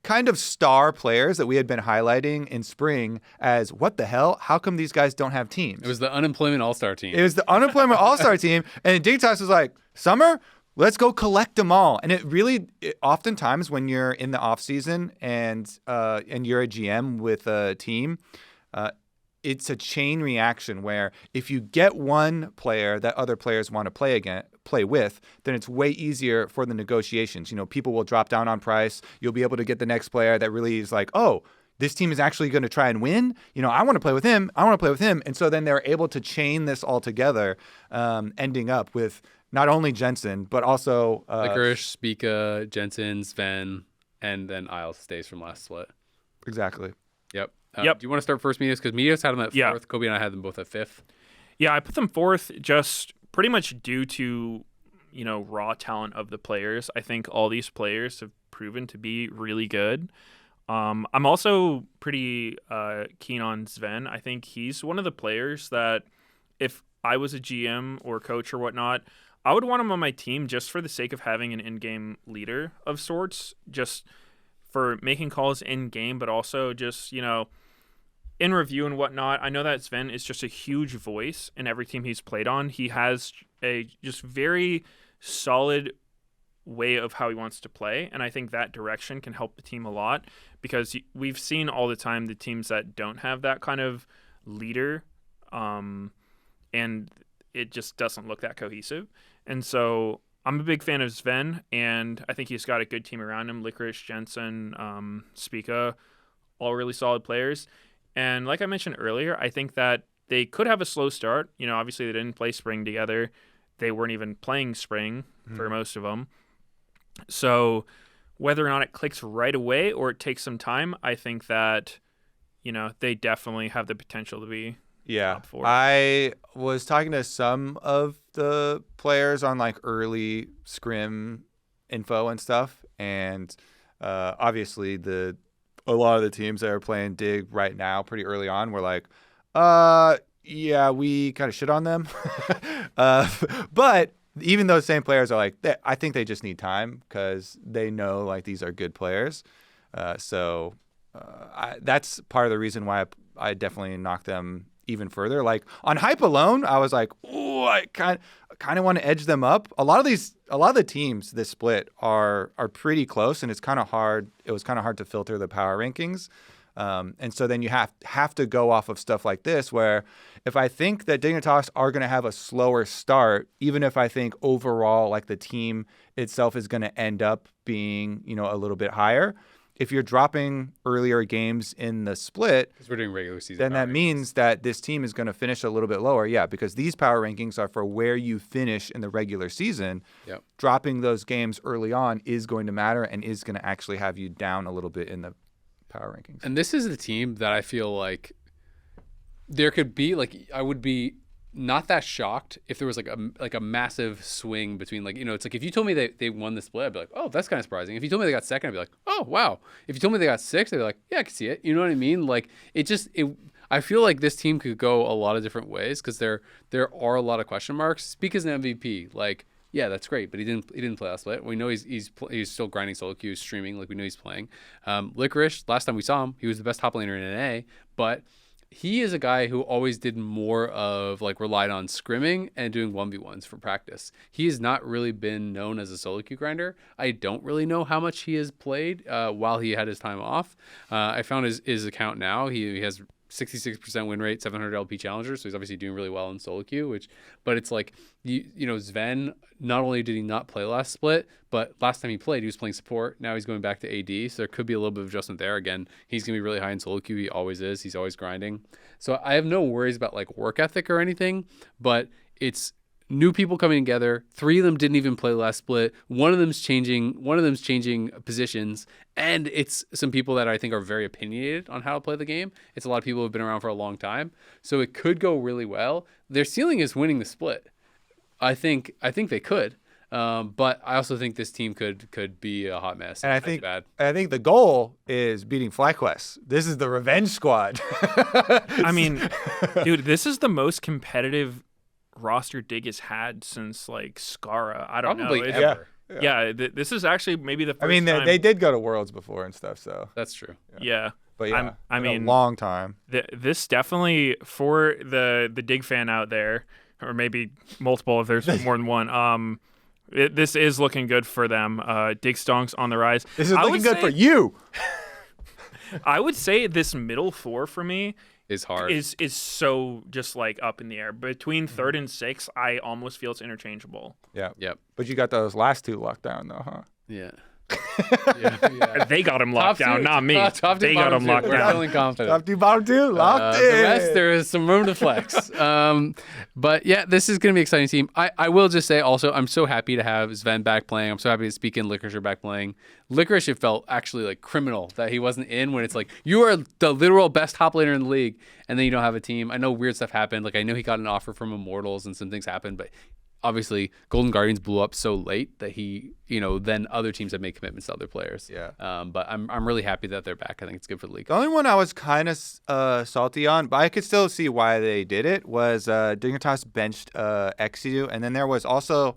kind of star players that we had been highlighting in spring as, what the hell? How come these guys don't have teams? It was the unemployment all-star team. It was the unemployment all-star team. And Dignitas was like, Summer, let's go collect them all. And oftentimes when you're in the off season and you're a GM with a team, it's a chain reaction where if you get one player that other players want to play with, then it's way easier for the negotiations. People will drop down on price. You'll be able to get the next player that really is oh, this team is actually going to try and win. I want to play with him. I want to play with him. And so then they're able to chain this all together, ending up with not only Jensen, but also Licorice, Spica, Jensen, Sven, and then Isles stays from last split. Exactly. Yep. Yep. Do you want to start first, Meteos? Because Meteos had them at Yeah. 4th. Kobe and I had them both at 5th. Yeah, I put them 4th just pretty much due to, raw talent of the players. I think all these players have proven to be really good. I'm also pretty keen on Sven. I think he's one of the players that if I was a GM or coach or whatnot, I would want him on my team just for the sake of having an in-game leader of sorts, just for making calls in-game, but also just, in review and whatnot. I know that Sven is just a huge voice in every team he's played on. He has a just very solid way of how he wants to play, and I think that direction can help the team a lot because we've seen all the time the teams that don't have that kind of leader, and it just doesn't look that cohesive. And so I'm a big fan of Sven, and I think he's got a good team around him. Licorice, Jensen, Spica, all really solid players. And like I mentioned earlier, I think that they could have a slow start. Obviously they didn't play spring together. They weren't even playing spring for most of them. So whether or not it clicks right away or it takes some time, I think that, they definitely have the potential to be top 4. I was talking to some of the players on like early scrim info and stuff. And obviously a lot of the teams that are playing Dig right now pretty early on were like, yeah, we kind of shit on them. But even those same players are like, I think they just need time because they know like these are good players. So that's part of the reason why I definitely knocked them even further. Like on hype alone, I was like, oh, I kind of want to edge them up. A lot of the teams this split are pretty close, and it's kind of hard. It was kind of hard to filter the power rankings. And so then you have to go off of stuff like this, where if I think that Dignitas are going to have a slower start, even if I think overall like the team itself is going to end up being, a little bit higher, if you're dropping earlier games in the split, because we're doing regular season, then that means that this team is going to finish a little bit lower. Yeah, because these power rankings are for where you finish in the regular season. Yep. Dropping those games early on is going to matter and is going to actually have you down a little bit in the power rankings. And this is the team that I feel like there could be I would be not that shocked if there was like a massive swing between it's like if you told me they won the split, I'd be like, oh, that's kind of surprising. If you told me they got second, I'd be like, oh, wow. If you told me they got 6th, I'd be like, yeah, I can see it. You know what I mean? Like I feel like this team could go a lot of different ways because there are a lot of question marks. Speak as an MVP, yeah, that's great, but he didn't play last split. We know he's still grinding solo queues, streaming, we know he's playing. Licorice, last time we saw him, he was the best top laner in NA, but he is a guy who always did more of relied on scrimming and doing 1v1s for practice. He has not really been known as a solo queue grinder. I don't really know how much he has played while he had his time off. I found his account now. He has 66% win rate, 700 LP challenger, so he's obviously doing really well in solo queue. But it's like Sven. Not only did he not play last split, but last time he played, he was playing support. Now he's going back to AD, so there could be a little bit of adjustment there. Again, he's gonna be really high in solo queue. He always is. He's always grinding. So I have no worries about work ethic or anything. But it's new people coming together. 3 of them didn't even play last split. One of them's changing positions, and it's some people that I think are very opinionated on how to play the game. It's a lot of people who have been around for a long time, so it could go really well. Their ceiling is winning the split. I think they could, but I also think this team could be a hot mess. And I think the goal is beating FlyQuest. This is the revenge squad. I mean, dude, this is the most competitive roster Dig has had since Skara. I don't Probably know. ever. Yeah, this is actually maybe the first time. They did go to Worlds before and stuff, so That's true. Yeah. But yeah, I mean, a long time. This definitely, for the Dig fan out there, or maybe multiple if there's more than one, this is looking good for them. Dig Stonks on the rise. This is looking good for you. I would say this middle 4 for me is hard. Is so just up in the air. Between 3rd and 6th, I almost feel it's interchangeable. Yeah. Yep. But you got those last 2 locked down though, huh? Yeah. Yeah. They got him locked down, not me. Top two, They got him locked We're down. feeling confident. Top 2, bottom 2, locked in. The rest, there is some room to flex. But yeah, this is going to be an exciting team. I will just say also, I'm so happy to have Sven back playing. I'm so happy to Speak and Licorice are back playing. Licorice, it felt actually like criminal that he wasn't in when it's like, you are the literal best top laner in the league, and then you don't have a team. I know weird stuff happened. Like, I know he got an offer from Immortals and some things happened, but obviously Golden Guardians blew up so late that he, then other teams have made commitments to other players. Yeah. But I'm really happy that they're back. I think it's good for the league. The only one I was kind of salty on, but I could still see why they did it, was Dignitas benched Exu, and then there was also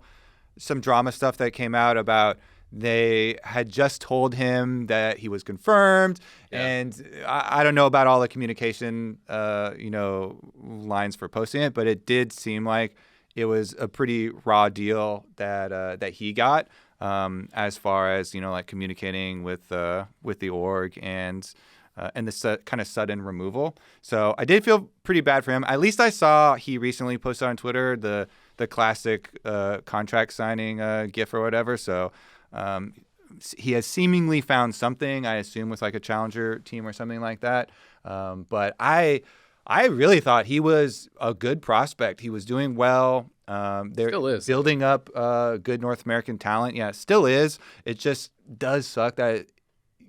some drama stuff that came out about they had just told him that he was confirmed, and I don't know about all the communication, lines for posting it, but it did seem like it was a pretty raw deal that he got, as far as communicating with the org and the kind of sudden removal. So I did feel pretty bad for him. At least I saw he recently posted on Twitter the classic contract signing GIF or whatever. So he has seemingly found something, I assume, with like a challenger team or something like that. But I really thought he was a good prospect. He was doing well. They're Still is. building up good North American talent. Yeah, still is. It just does suck that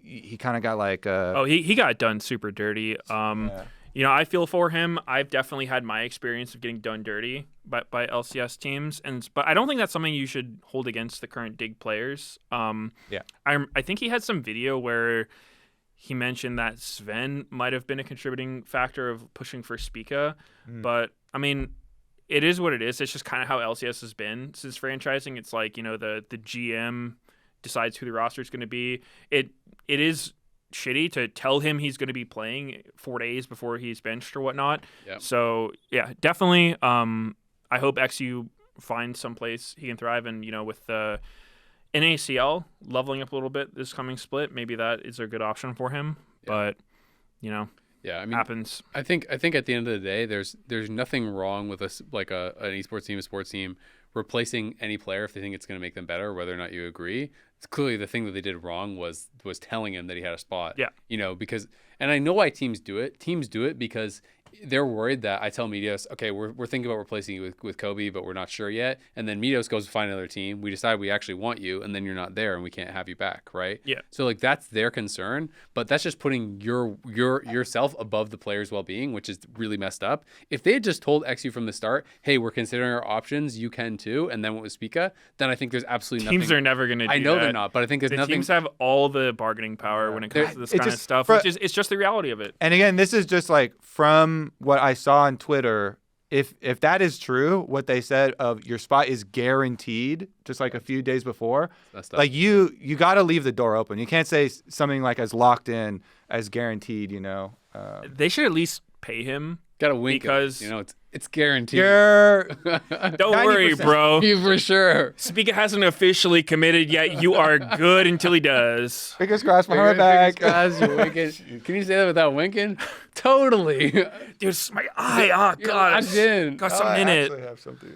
he kind of got like... he got done super dirty. I feel for him. I've definitely had my experience of getting done dirty by LCS teams, but I don't think that's something you should hold against the current Dig players. I think he had some video where he mentioned that Sven might have been a contributing factor of pushing for Spica, but I mean, it is what it is. It's just kind of how LCS has been since franchising. It's like, the GM decides who the roster is going to be. It is shitty to tell him he's going to be playing 4 days before he's benched or whatnot. Yep. So yeah, definitely. I hope XU finds someplace he can thrive, and with the NACL leveling up a little bit this coming split, maybe that is a good option for him. Yeah. But I mean, happens. I think at the end of the day, there's nothing wrong with an esports team, a sports team replacing any player if they think it's going to make them better, whether or not you agree. It's clearly the thing that they did wrong was telling him that he had a spot. Yeah. Because, and I know why teams do it. Teams do it because they're worried that I tell Meteos, okay, we're thinking about replacing you with Kobe, but we're not sure yet. And then Meteos goes to find another team. We decide we actually want you, and then you're not there, and we can't have you back, right? Yeah. So like that's their concern, but that's just putting yourself above the player's well-being, which is really messed up. If they had just told XU from the start, hey, we're considering our options, you can too, and then went with Spica, then I think there's absolutely nothing. Teams are never going to do that. I know they're not, but I think there's nothing. Teams have all the bargaining power when it comes to this kind of stuff, which is it's just the reality of it. And again, this is just like from what I saw on Twitter. If that is true, what they said of your spot is guaranteed, just like a few days before, like you got to leave the door open. You can't say something like as locked in as guaranteed. They should at least pay him. Gotta wink because it's guaranteed. Don't worry, bro. You for sure. Spica hasn't officially committed yet. You are good until he does. Fingers crossed behind my back. You're winking. Can you say that without winking? Totally. Dude, it's my eye. Oh god, got something in it. Have something.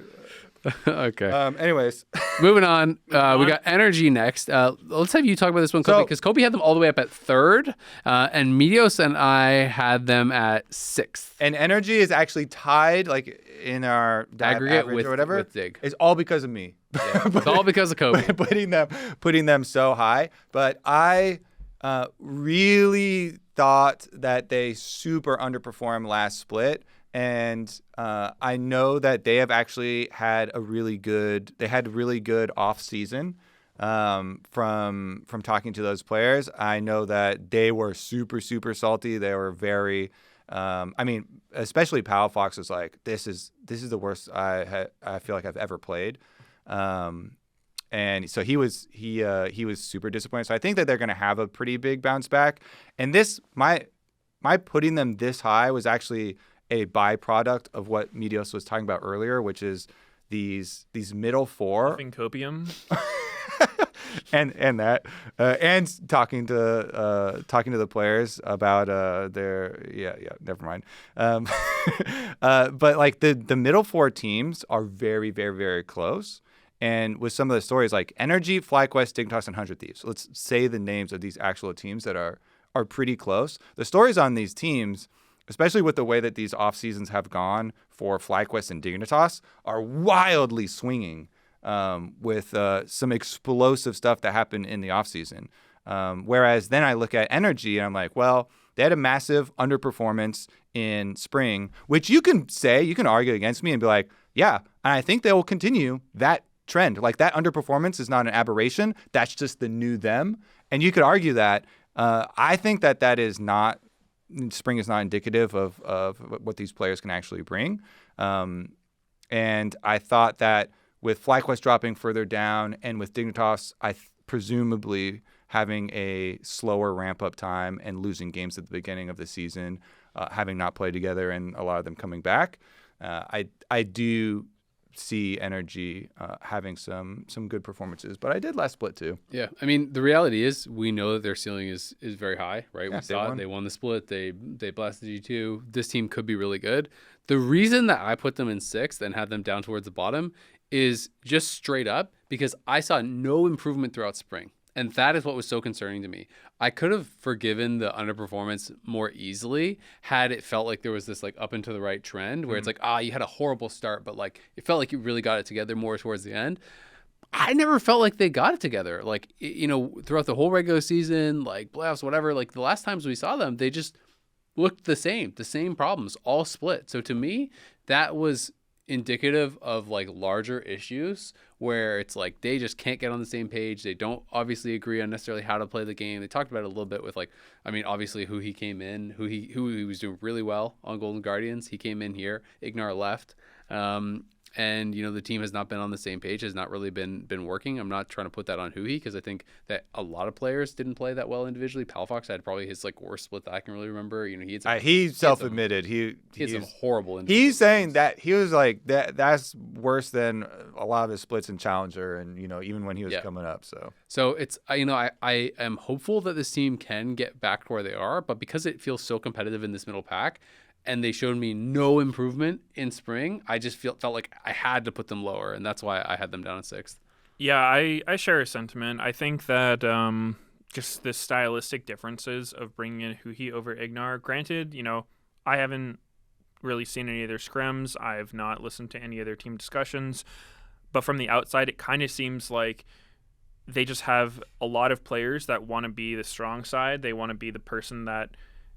Okay. Anyways, moving on. We got Energy next. Let's have you talk about this one, Kobe, because Kobe had them all the way up at 3rd, and Meteos and I had them at 6th. And Energy is actually tied, like in our aggregate with, or whatever. With Dig. It's all because of me. Yeah, it's all because of Kobe. putting them so high. But I really thought that they super underperformed last split. And I know that they have actually had a really good off season from talking to those players. I know that they were super, super salty. They were very, especially Pal Fox was like, this is the worst I feel like I've ever played. And so he was super disappointed. So I think that they're going to have a pretty big bounce back. And this, my putting them this high was actually a byproduct of what Meteos was talking about earlier, which is these middle four. Copium. and talking to the players about their never mind. But like the middle four teams are very, very, very close. And with some of the stories like Energy, FlyQuest, Dignitas, and 100 Thieves, let's say the names of these actual teams that are pretty close. The stories on these teams, especially with the way that these off seasons have gone for FlyQuest and Dignitas, are wildly swinging with some explosive stuff that happened in the off season. Whereas then I look at Energy and I'm like, well, they had a massive underperformance in spring, which you can argue against me and be like, yeah, and I think they will continue that trend. Like, that underperformance is not an aberration. That's just the new them. And you could argue that. I think that is not, spring is not indicative of what these players can actually bring. And I thought that with FlyQuest dropping further down and with Dignitas, presumably having a slower ramp-up time and losing games at the beginning of the season, having not played together and a lot of them coming back, I do see Energy having some good performances. But I did last split too. Yeah, I mean, the reality is we know that their ceiling is very high, right? Yeah, we saw it. They won the split. They blasted G2. This team could be really good. The reason that I put them in 6th and had them down towards the bottom is just straight up because I saw no improvement throughout spring. And that is what was so concerning to me. I could have forgiven the underperformance more easily had it felt like there was this like up and to the right trend where it's like, you had a horrible start, but like it felt like you really got it together more towards the end. I never felt like they got it together. Like, you know, throughout the whole regular season, like playoffs, whatever, like the last times we saw them, they just looked the same problems, all split. So to me, that was indicative of like larger issues where it's like they just can't get on the same page. They don't obviously agree on necessarily how to play the game. They talked about it a little bit with like, I mean, obviously who he came in, who he was doing really well on Golden Guardians. He came in here, Ignar left. And, you know, the team has not been on the same page, has not really been working. I'm not trying to put that on Huhi because I think that a lot of players didn't play that well individually. Palfox had probably his like worst split that I can really remember. You know, he self-admitted he had some horrible. He's saying that he was like that's worse than a lot of his splits in Challenger, and you know, even when he was coming up. So it's, you know, I am hopeful that this team can get back to where they are, but because it feels so competitive in this middle pack, and they showed me no improvement in spring, I just felt like I had to put them lower, and that's why I had them down at 6th. Yeah, I share a sentiment. I think that just the stylistic differences of bringing in Huhi over Ignar. Granted, you know, I haven't really seen any of their scrims. I've not listened to any of their team discussions. But from the outside, it kind of seems like they just have a lot of players that want to be the strong side. They want to be the person that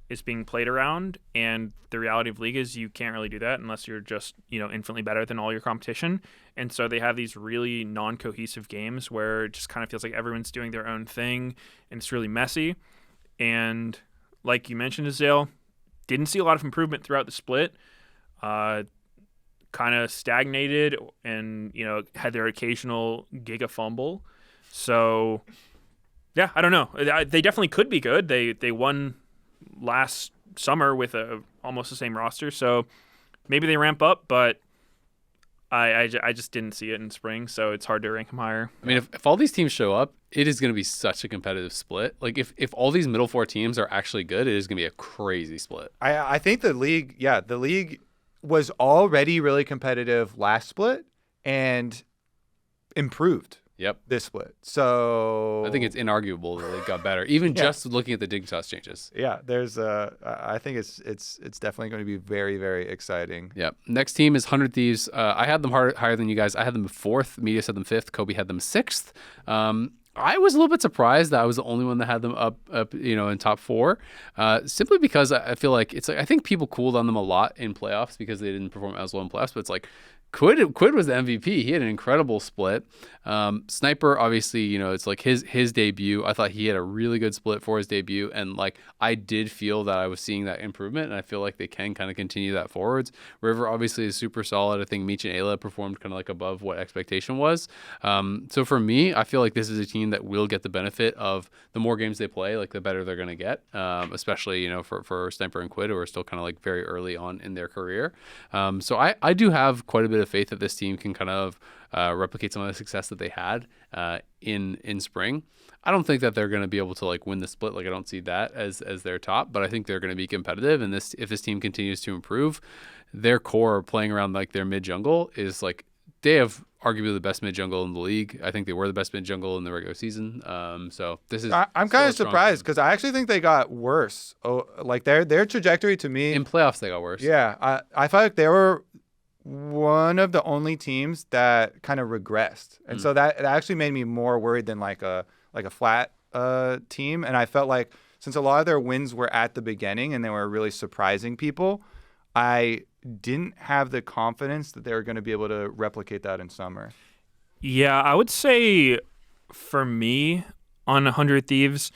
is being played around, and the reality of League is you can't really do that unless you're just, you know, infinitely better than all your competition. And so they have these really non-cohesive games where it just kind of feels like everyone's doing their own thing, and it's really messy. And like you mentioned, Azael, didn't see a lot of improvement throughout the split. Kind of stagnated, and, you know, had their occasional giga fumble. So yeah, I don't know. They definitely could be good. They won last summer with almost the same roster, so maybe they ramp up, but I just didn't see it in spring, so it's hard to rank them higher. I mean, if all these teams show up, it is going to be such a competitive split. Like if all these middle 4 teams are actually good, it is going to be a crazy split. I think the league was already really competitive last split and improved. Yep. This split. So I think it's inarguable that it got better, even just looking at the Dignitas changes. Yeah, there's I think it's definitely going to be very, very exciting. Yeah. Next team is 100 Thieves. I had them higher than you guys. I had them 4th. Meteos had them 5th. Kobe had them 6th. I was a little bit surprised that I was the only one that had them up, you know, in top 4, simply because I feel like it's like I think people cooled on them a lot in playoffs because they didn't perform as well in playoffs. But it's like Quid was the MVP. He had an incredible split. Sniper, obviously, you know, it's like his debut. I thought he had a really good split for his debut, and like I did feel that I was seeing that improvement, and I feel like they can kind of continue that forwards. River obviously is super solid. I think Meech and Ayla performed kind of like above what expectation was. So for me, I feel like this is a team that will get the benefit of the more games they play, like the better they're going to get, especially, you know, for Sniper and Quid, who are still kind of like very early on in their career. So I do have quite a bit of faith that this team can kind of replicate some of the success that they had in spring. I don't think that they're going to be able to like win the split. Like I don't see that as their top, but I think they're going to be competitive. And if this team continues to improve, their core playing around like their mid jungle is like they have arguably the best mid jungle in the league. I think they were the best mid jungle in the regular season. So this is. I'm kind of surprised because I actually think they got worse. Oh, like their trajectory to me in playoffs they got worse. Yeah, I felt like they were one of the only teams that kind of regressed, and so that it actually made me more worried than like a flat team. And I felt like since a lot of their wins were at the beginning and they were really surprising people, I didn't have the confidence that they were going to be able to replicate that in summer. Yeah, I would say for me on 100 Thieves,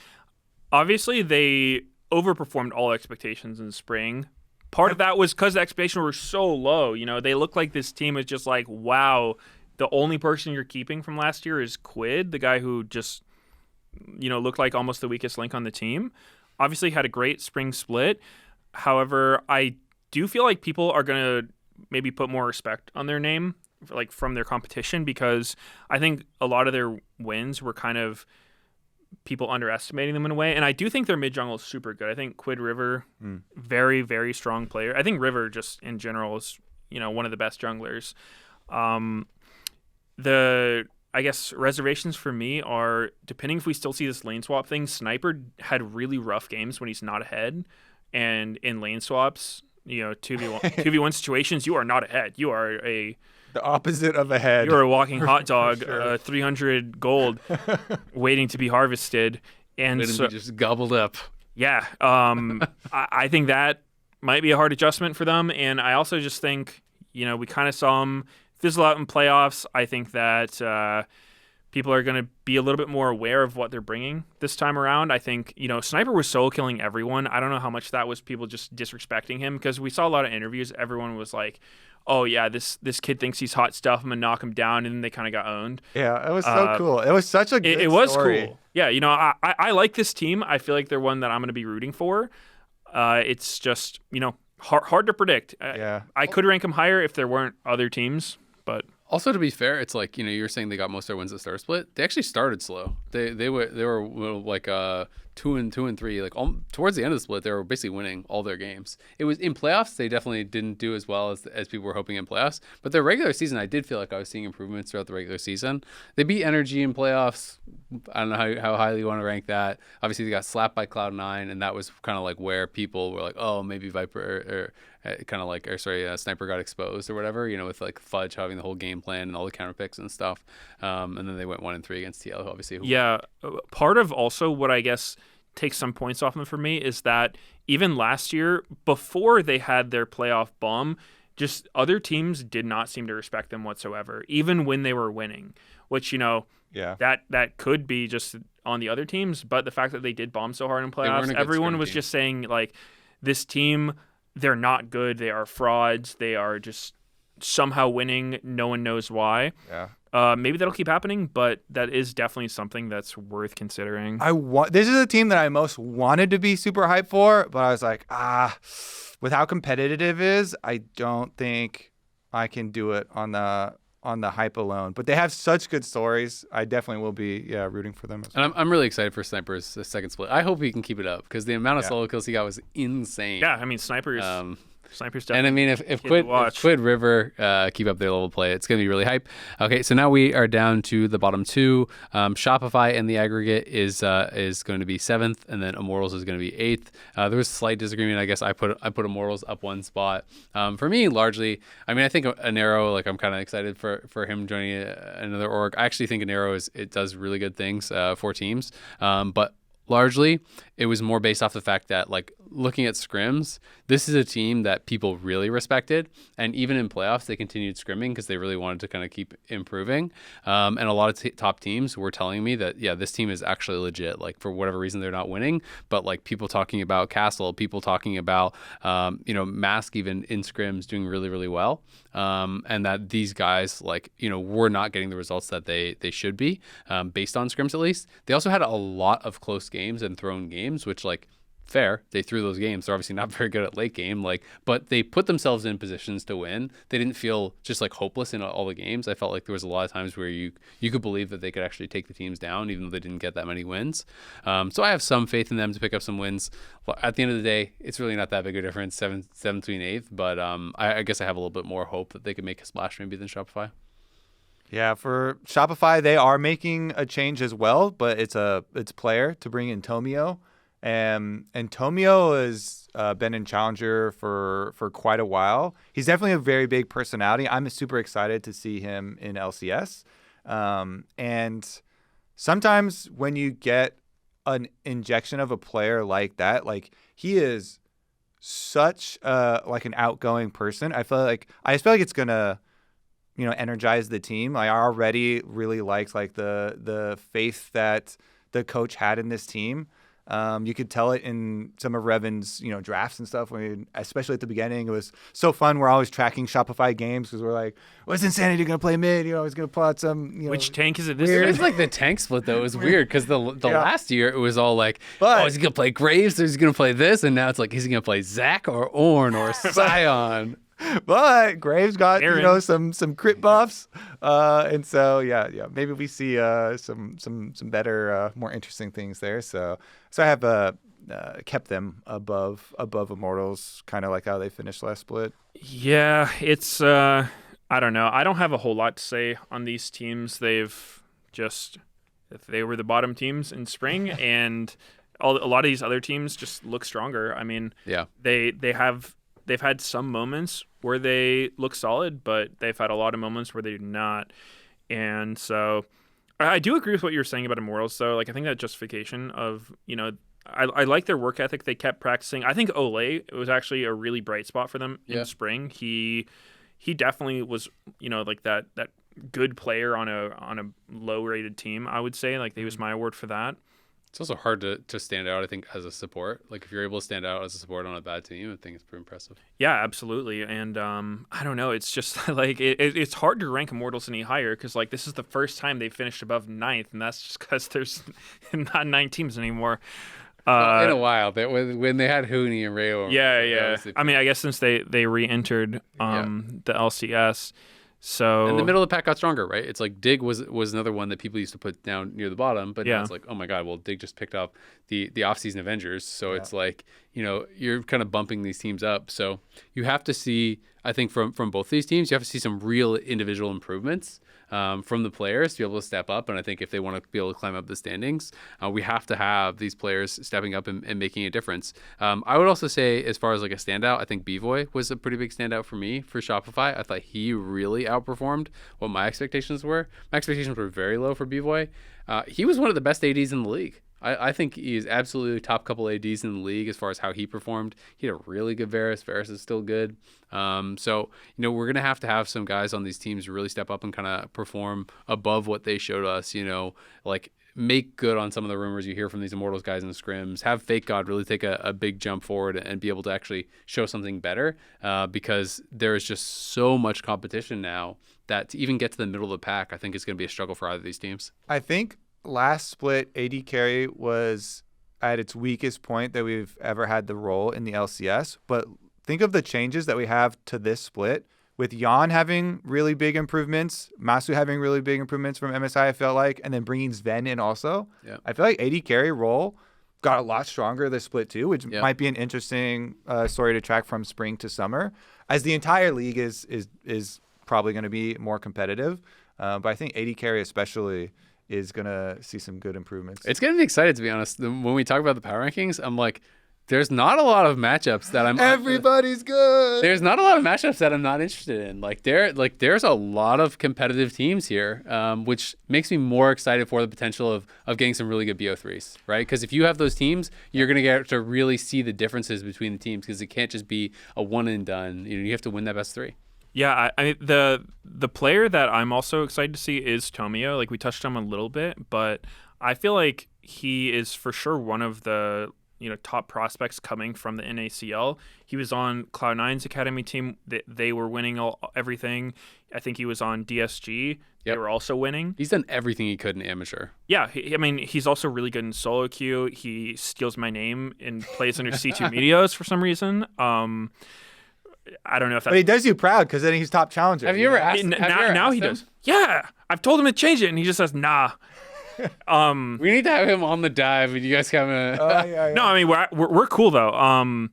obviously they overperformed all expectations in spring. Part of that was because the expectations were so low. You know, they look like this team is just like, wow, the only person you're keeping from last year is Quid, the guy who just, you know, looked like almost the weakest link on the team. Obviously had a great spring split. However, I do feel like people are going to maybe put more respect on their name, like from their competition, because I think a lot of their wins were kind of people underestimating them in a way. And I do think their mid jungle is super good. I think Quid River, very, very strong player. I think River just in general is, you know, one of the best junglers. I guess reservations for me are, depending if we still see this lane swap thing, Sniper had really rough games when he's not ahead. And in lane swaps, you know, 2v1 situations, you are not ahead. You are the opposite of ahead. You're a walking hot dog, sure. 300 gold waiting to be harvested. And so, be just gobbled up. Yeah. I think that might be a hard adjustment for them. And I also just think, you know, we kind of saw them fizzle out in playoffs. I think that people are going to be a little bit more aware of what they're bringing this time around. I think, you know, Sniper was solo killing everyone. I don't know how much that was people just disrespecting him, because we saw a lot of interviews. Everyone was like, oh, yeah, this kid thinks he's hot stuff. I'm going to knock him down. And then they kind of got owned. Yeah, it was so cool. It was such a good story. It was cool. Yeah, you know, I like this team. I feel like they're one that I'm going to be rooting for. It's just, you know, hard to predict. Yeah. I could rank them higher if there weren't other teams, but... Also, to be fair, it's like, you know, you were saying they got most of their wins at Star Split. They actually started slow. They were like 2-3. Like towards the end of the split, they were basically winning all their games. It was in playoffs. They definitely didn't do as well as people were hoping in playoffs. But their regular season, I did feel like I was seeing improvements throughout the regular season. They beat Energy in playoffs. I don't know how highly you want to rank that. Obviously, they got slapped by Cloud9, and that was kind of like where people were like, oh, maybe Viper Sniper got exposed or whatever, you know, with like Fudge having the whole game plan and all the counter picks and stuff. And then they went 1-3 against TL, obviously. Yeah. Part of also what I guess takes some points off them for me is that even last year, before they had their playoff bomb, just other teams did not seem to respect them whatsoever, even when they were winning, which, you know, yeah, that could be just on the other teams. But the fact that they did bomb so hard in playoffs, everyone was just saying, like, this team, they're not good. They are frauds. They are just somehow winning. No one knows why. Yeah. Maybe that'll keep happening, but that is definitely something that's worth considering. This is a team that I most wanted to be super hyped for, but I was like, with how competitive it is, I don't think I can do it on the hype alone. But they have such good stories. I definitely will be rooting for them. And I'm really excited for Sniper's second split. I hope he can keep it up, because the amount of solo kills he got was insane. Yeah, I mean, Sniper's definitely. And I mean, if Quid River keep up their level of play, it's going to be really hype. Okay, so now we are down to the bottom two. Shopify in the aggregate is going to be 7th, and then Immortals is going to be 8th. There was a slight disagreement. I guess I put Immortals up one spot. For me, largely, I mean, I think Anero, like, I'm kind of excited for him joining another org. I actually think Anero does really good things for teams, but largely, it was more based off the fact that, like, looking at scrims, this is a team that people really respected, and even in playoffs, they continued scrimming because they really wanted to kind of keep improving. And a lot of top teams were telling me that, yeah, this team is actually legit. Like, for whatever reason, they're not winning, but like people talking about Castle, people talking about, Mask even in scrims doing really, really well. And that these guys, like, you know, were not getting the results that they should be, based on scrims at least. They also had a lot of close games and thrown games, which, like, fair, they threw those games. They're obviously not very good at late game, like, but they put themselves in positions to win. They didn't feel just like hopeless in all the games. I felt like there was a lot of times where you could believe that they could actually take the teams down, even though they didn't get that many wins. So I have some faith in them to pick up some wins. At the end of the day, it's really not that big a difference, 7th between 8th, but I guess I have a little bit more hope that they could make a splash maybe than Shopify. Yeah, for Shopify, they are making a change as well, but it's player to bring in Tomio, and Tomio has been in Challenger for quite a while. He's definitely a very big personality. I'm super excited to see him in LCS, and sometimes when you get an injection of a player like that, like he is such like an outgoing person. I just feel like it's gonna energize the team. I already really liked like the faith that the coach had in this team. You could tell it in some of Revan's, drafts and stuff. Especially at the beginning, it was so fun. We're always tracking Shopify games because we're like, "What's Insanity going to play mid? He's going to pull out some." Which tank is it this It year? was like the tank split though. It was weird because the last year it was all like, is he going to play Graves or is he going to play this? And now it's like, is he going to play Zach or Ornn or Sion? But Graves got Aaron. some crit buffs, and so maybe we see some better, more interesting things there. So I have kept them above Immortals, kind of like how they finished last split. Yeah, it's I don't know. I don't have a whole lot to say on these teams. They were the bottom teams in spring, and a lot of these other teams just look stronger. I mean, Yeah, they've had some moments where they look solid, but they've had a lot of moments where they do not. And so I do agree with what you're saying about Immortals, though. Like, I think that justification of, I like their work ethic. They kept practicing. I think Olay was actually a really bright spot for them in spring. He definitely was, like that good player on a low-rated team, I would say. Like, he was my award for that. it's also hard to stand out, I think, as a support. Like, if you're able to stand out as a support on a bad team, I think it's pretty impressive. Yeah, absolutely. And I don't know. It's just like it's hard to rank Immortals any higher because like this is the first time they finished above 9th, and that's just because there's not 9 teams anymore. In a while, when they had Hooney and Rayo. Yeah. I mean, I guess since they re-entered the LCS. So and the middle of the pack got stronger, right? It's like Dig was another one that people used to put down near the bottom, but now it's like, oh my god, well Dig just picked up the off-season Avengers, so it's like you're kind of bumping these teams up. So you have to see, I think from both these teams, you have to see some real individual improvements from the players to be able to step up. And I think if they want to be able to climb up the standings, we have to have these players stepping up and making a difference. I would also say, as far as like a standout, I think B-Boy was a pretty big standout for me for Shopify. I thought he really outperformed what my expectations were. My expectations were very low for B-Boy. He was one of the best ADs in the league. I think he is absolutely top couple ADs in the league as far as how he performed. He had a really good Varus. Varus is still good. So, we're going to have some guys on these teams really step up and kind of perform above what they showed us, like make good on some of the rumors you hear from these Immortals guys in the scrims, have Fake God really take a big jump forward and be able to actually show something better because there is just so much competition now that to even get to the middle of the pack, I think is going to be a struggle for either of these teams. I think last split, AD carry was at its weakest point that we've ever had the role in the LCS. But think of the changes that we have to this split with Yeon having really big improvements, Masu having really big improvements from MSI, I felt like, and then bringing Sven in also. Yeah. I feel like AD carry role got a lot stronger this split too, which might be an interesting story to track from spring to summer, as the entire league is probably going to be more competitive. But I think AD carry especially is going to see some good improvements. It's going to be excited, to be honest. When we talk about the power rankings, I'm like, there's not a lot of matchups that I'm... Everybody's good! There's not a lot of matchups that I'm not interested in. There's a lot of competitive teams here, which makes me more excited for the potential of getting some really good BO3s, right? Because if you have those teams, you're going to get to really see the differences between the teams because it can't just be a one and done. You have to win that best 3. Yeah, I the player that I'm also excited to see is Tomio. Like we touched on him a little bit, but I feel like he is for sure one of the top prospects coming from the NACL. He was on Cloud9's academy team. They were winning everything. I think he was on DSG. They were also winning. He's done everything he could in amateur. Yeah, he's also really good in solo queue. He steals my name and plays under C2 Meteos for some reason. I don't know if that. But he does you proud because then he's top challenger. Have you ever asked? Now he does. Yeah, I've told him to change it, and he just says nah. We need to have him on the dive, and you guys come in. No, I mean we're cool though.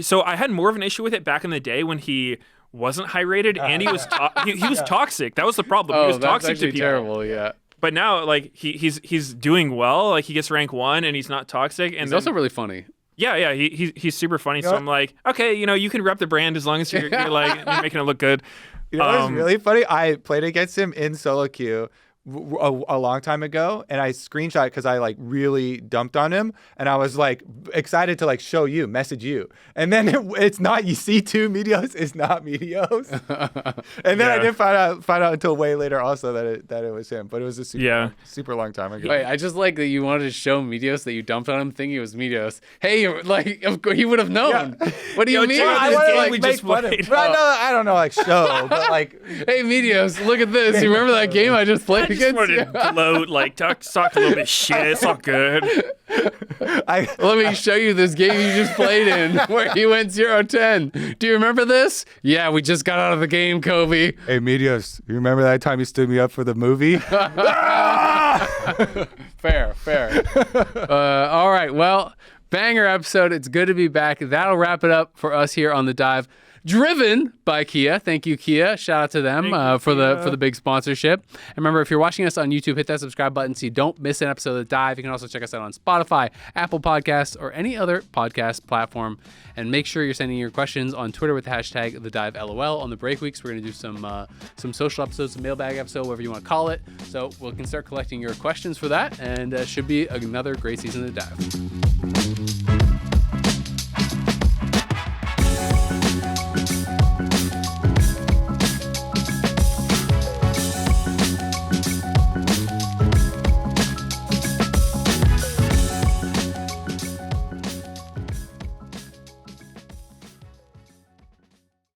So I had more of an issue with it back in the day when he wasn't high rated, and he was he was toxic. That was the problem. He Oh, was that's toxic to actually people. terrible. Yeah. But now, like he's doing well. Like he gets rank 1, and he's not toxic. And He's then, also really funny. yeah, he's super funny. So know I'm like, okay, you can rep the brand as long as you're like you're making it look good. You know what's really funny? I played against him in solo queue a long time ago, and I screenshot because I like really dumped on him, and I was like excited to like message you, and then it's not C2 Meteos, it's not Meteos, and then I didn't find out until way later also that it was him, but it was a super long time ago. Wait, I just like that you wanted to show Meteos that you dumped on him thinking it was Meteos. Hey, like, of course, he would have known. Yeah. What do you mean? check out I this want to game like we make just fun of played. him. I don't know, like show, but like, Hey, Meteos, look at this. You remember that game I just played I just against wanted you? to gloat, like talk a little bit shit. It's all good. Let me show you this game you just played in where he went 0-10. Do you remember this? Yeah, we just got out of the game, Kobe. hey Meteos, you remember that time you stood me up for the movie? Fair. All right. Well, banger episode. It's good to be back. That'll wrap it up for us here on The Dive. Driven by Kia. Thank you, Kia. Shout out to them for the big sponsorship. And remember, if you're watching us on YouTube, hit that subscribe button so you don't miss an episode of The Dive. You can also check us out on Spotify, Apple Podcasts, or any other podcast platform. And make sure you're sending your questions on Twitter with the hashtag TheDiveLOL. On the break weeks, we're going to do some social episodes, some mailbag episode, whatever you want to call it. So we can start collecting your questions for that, and should be another great season of The Dive.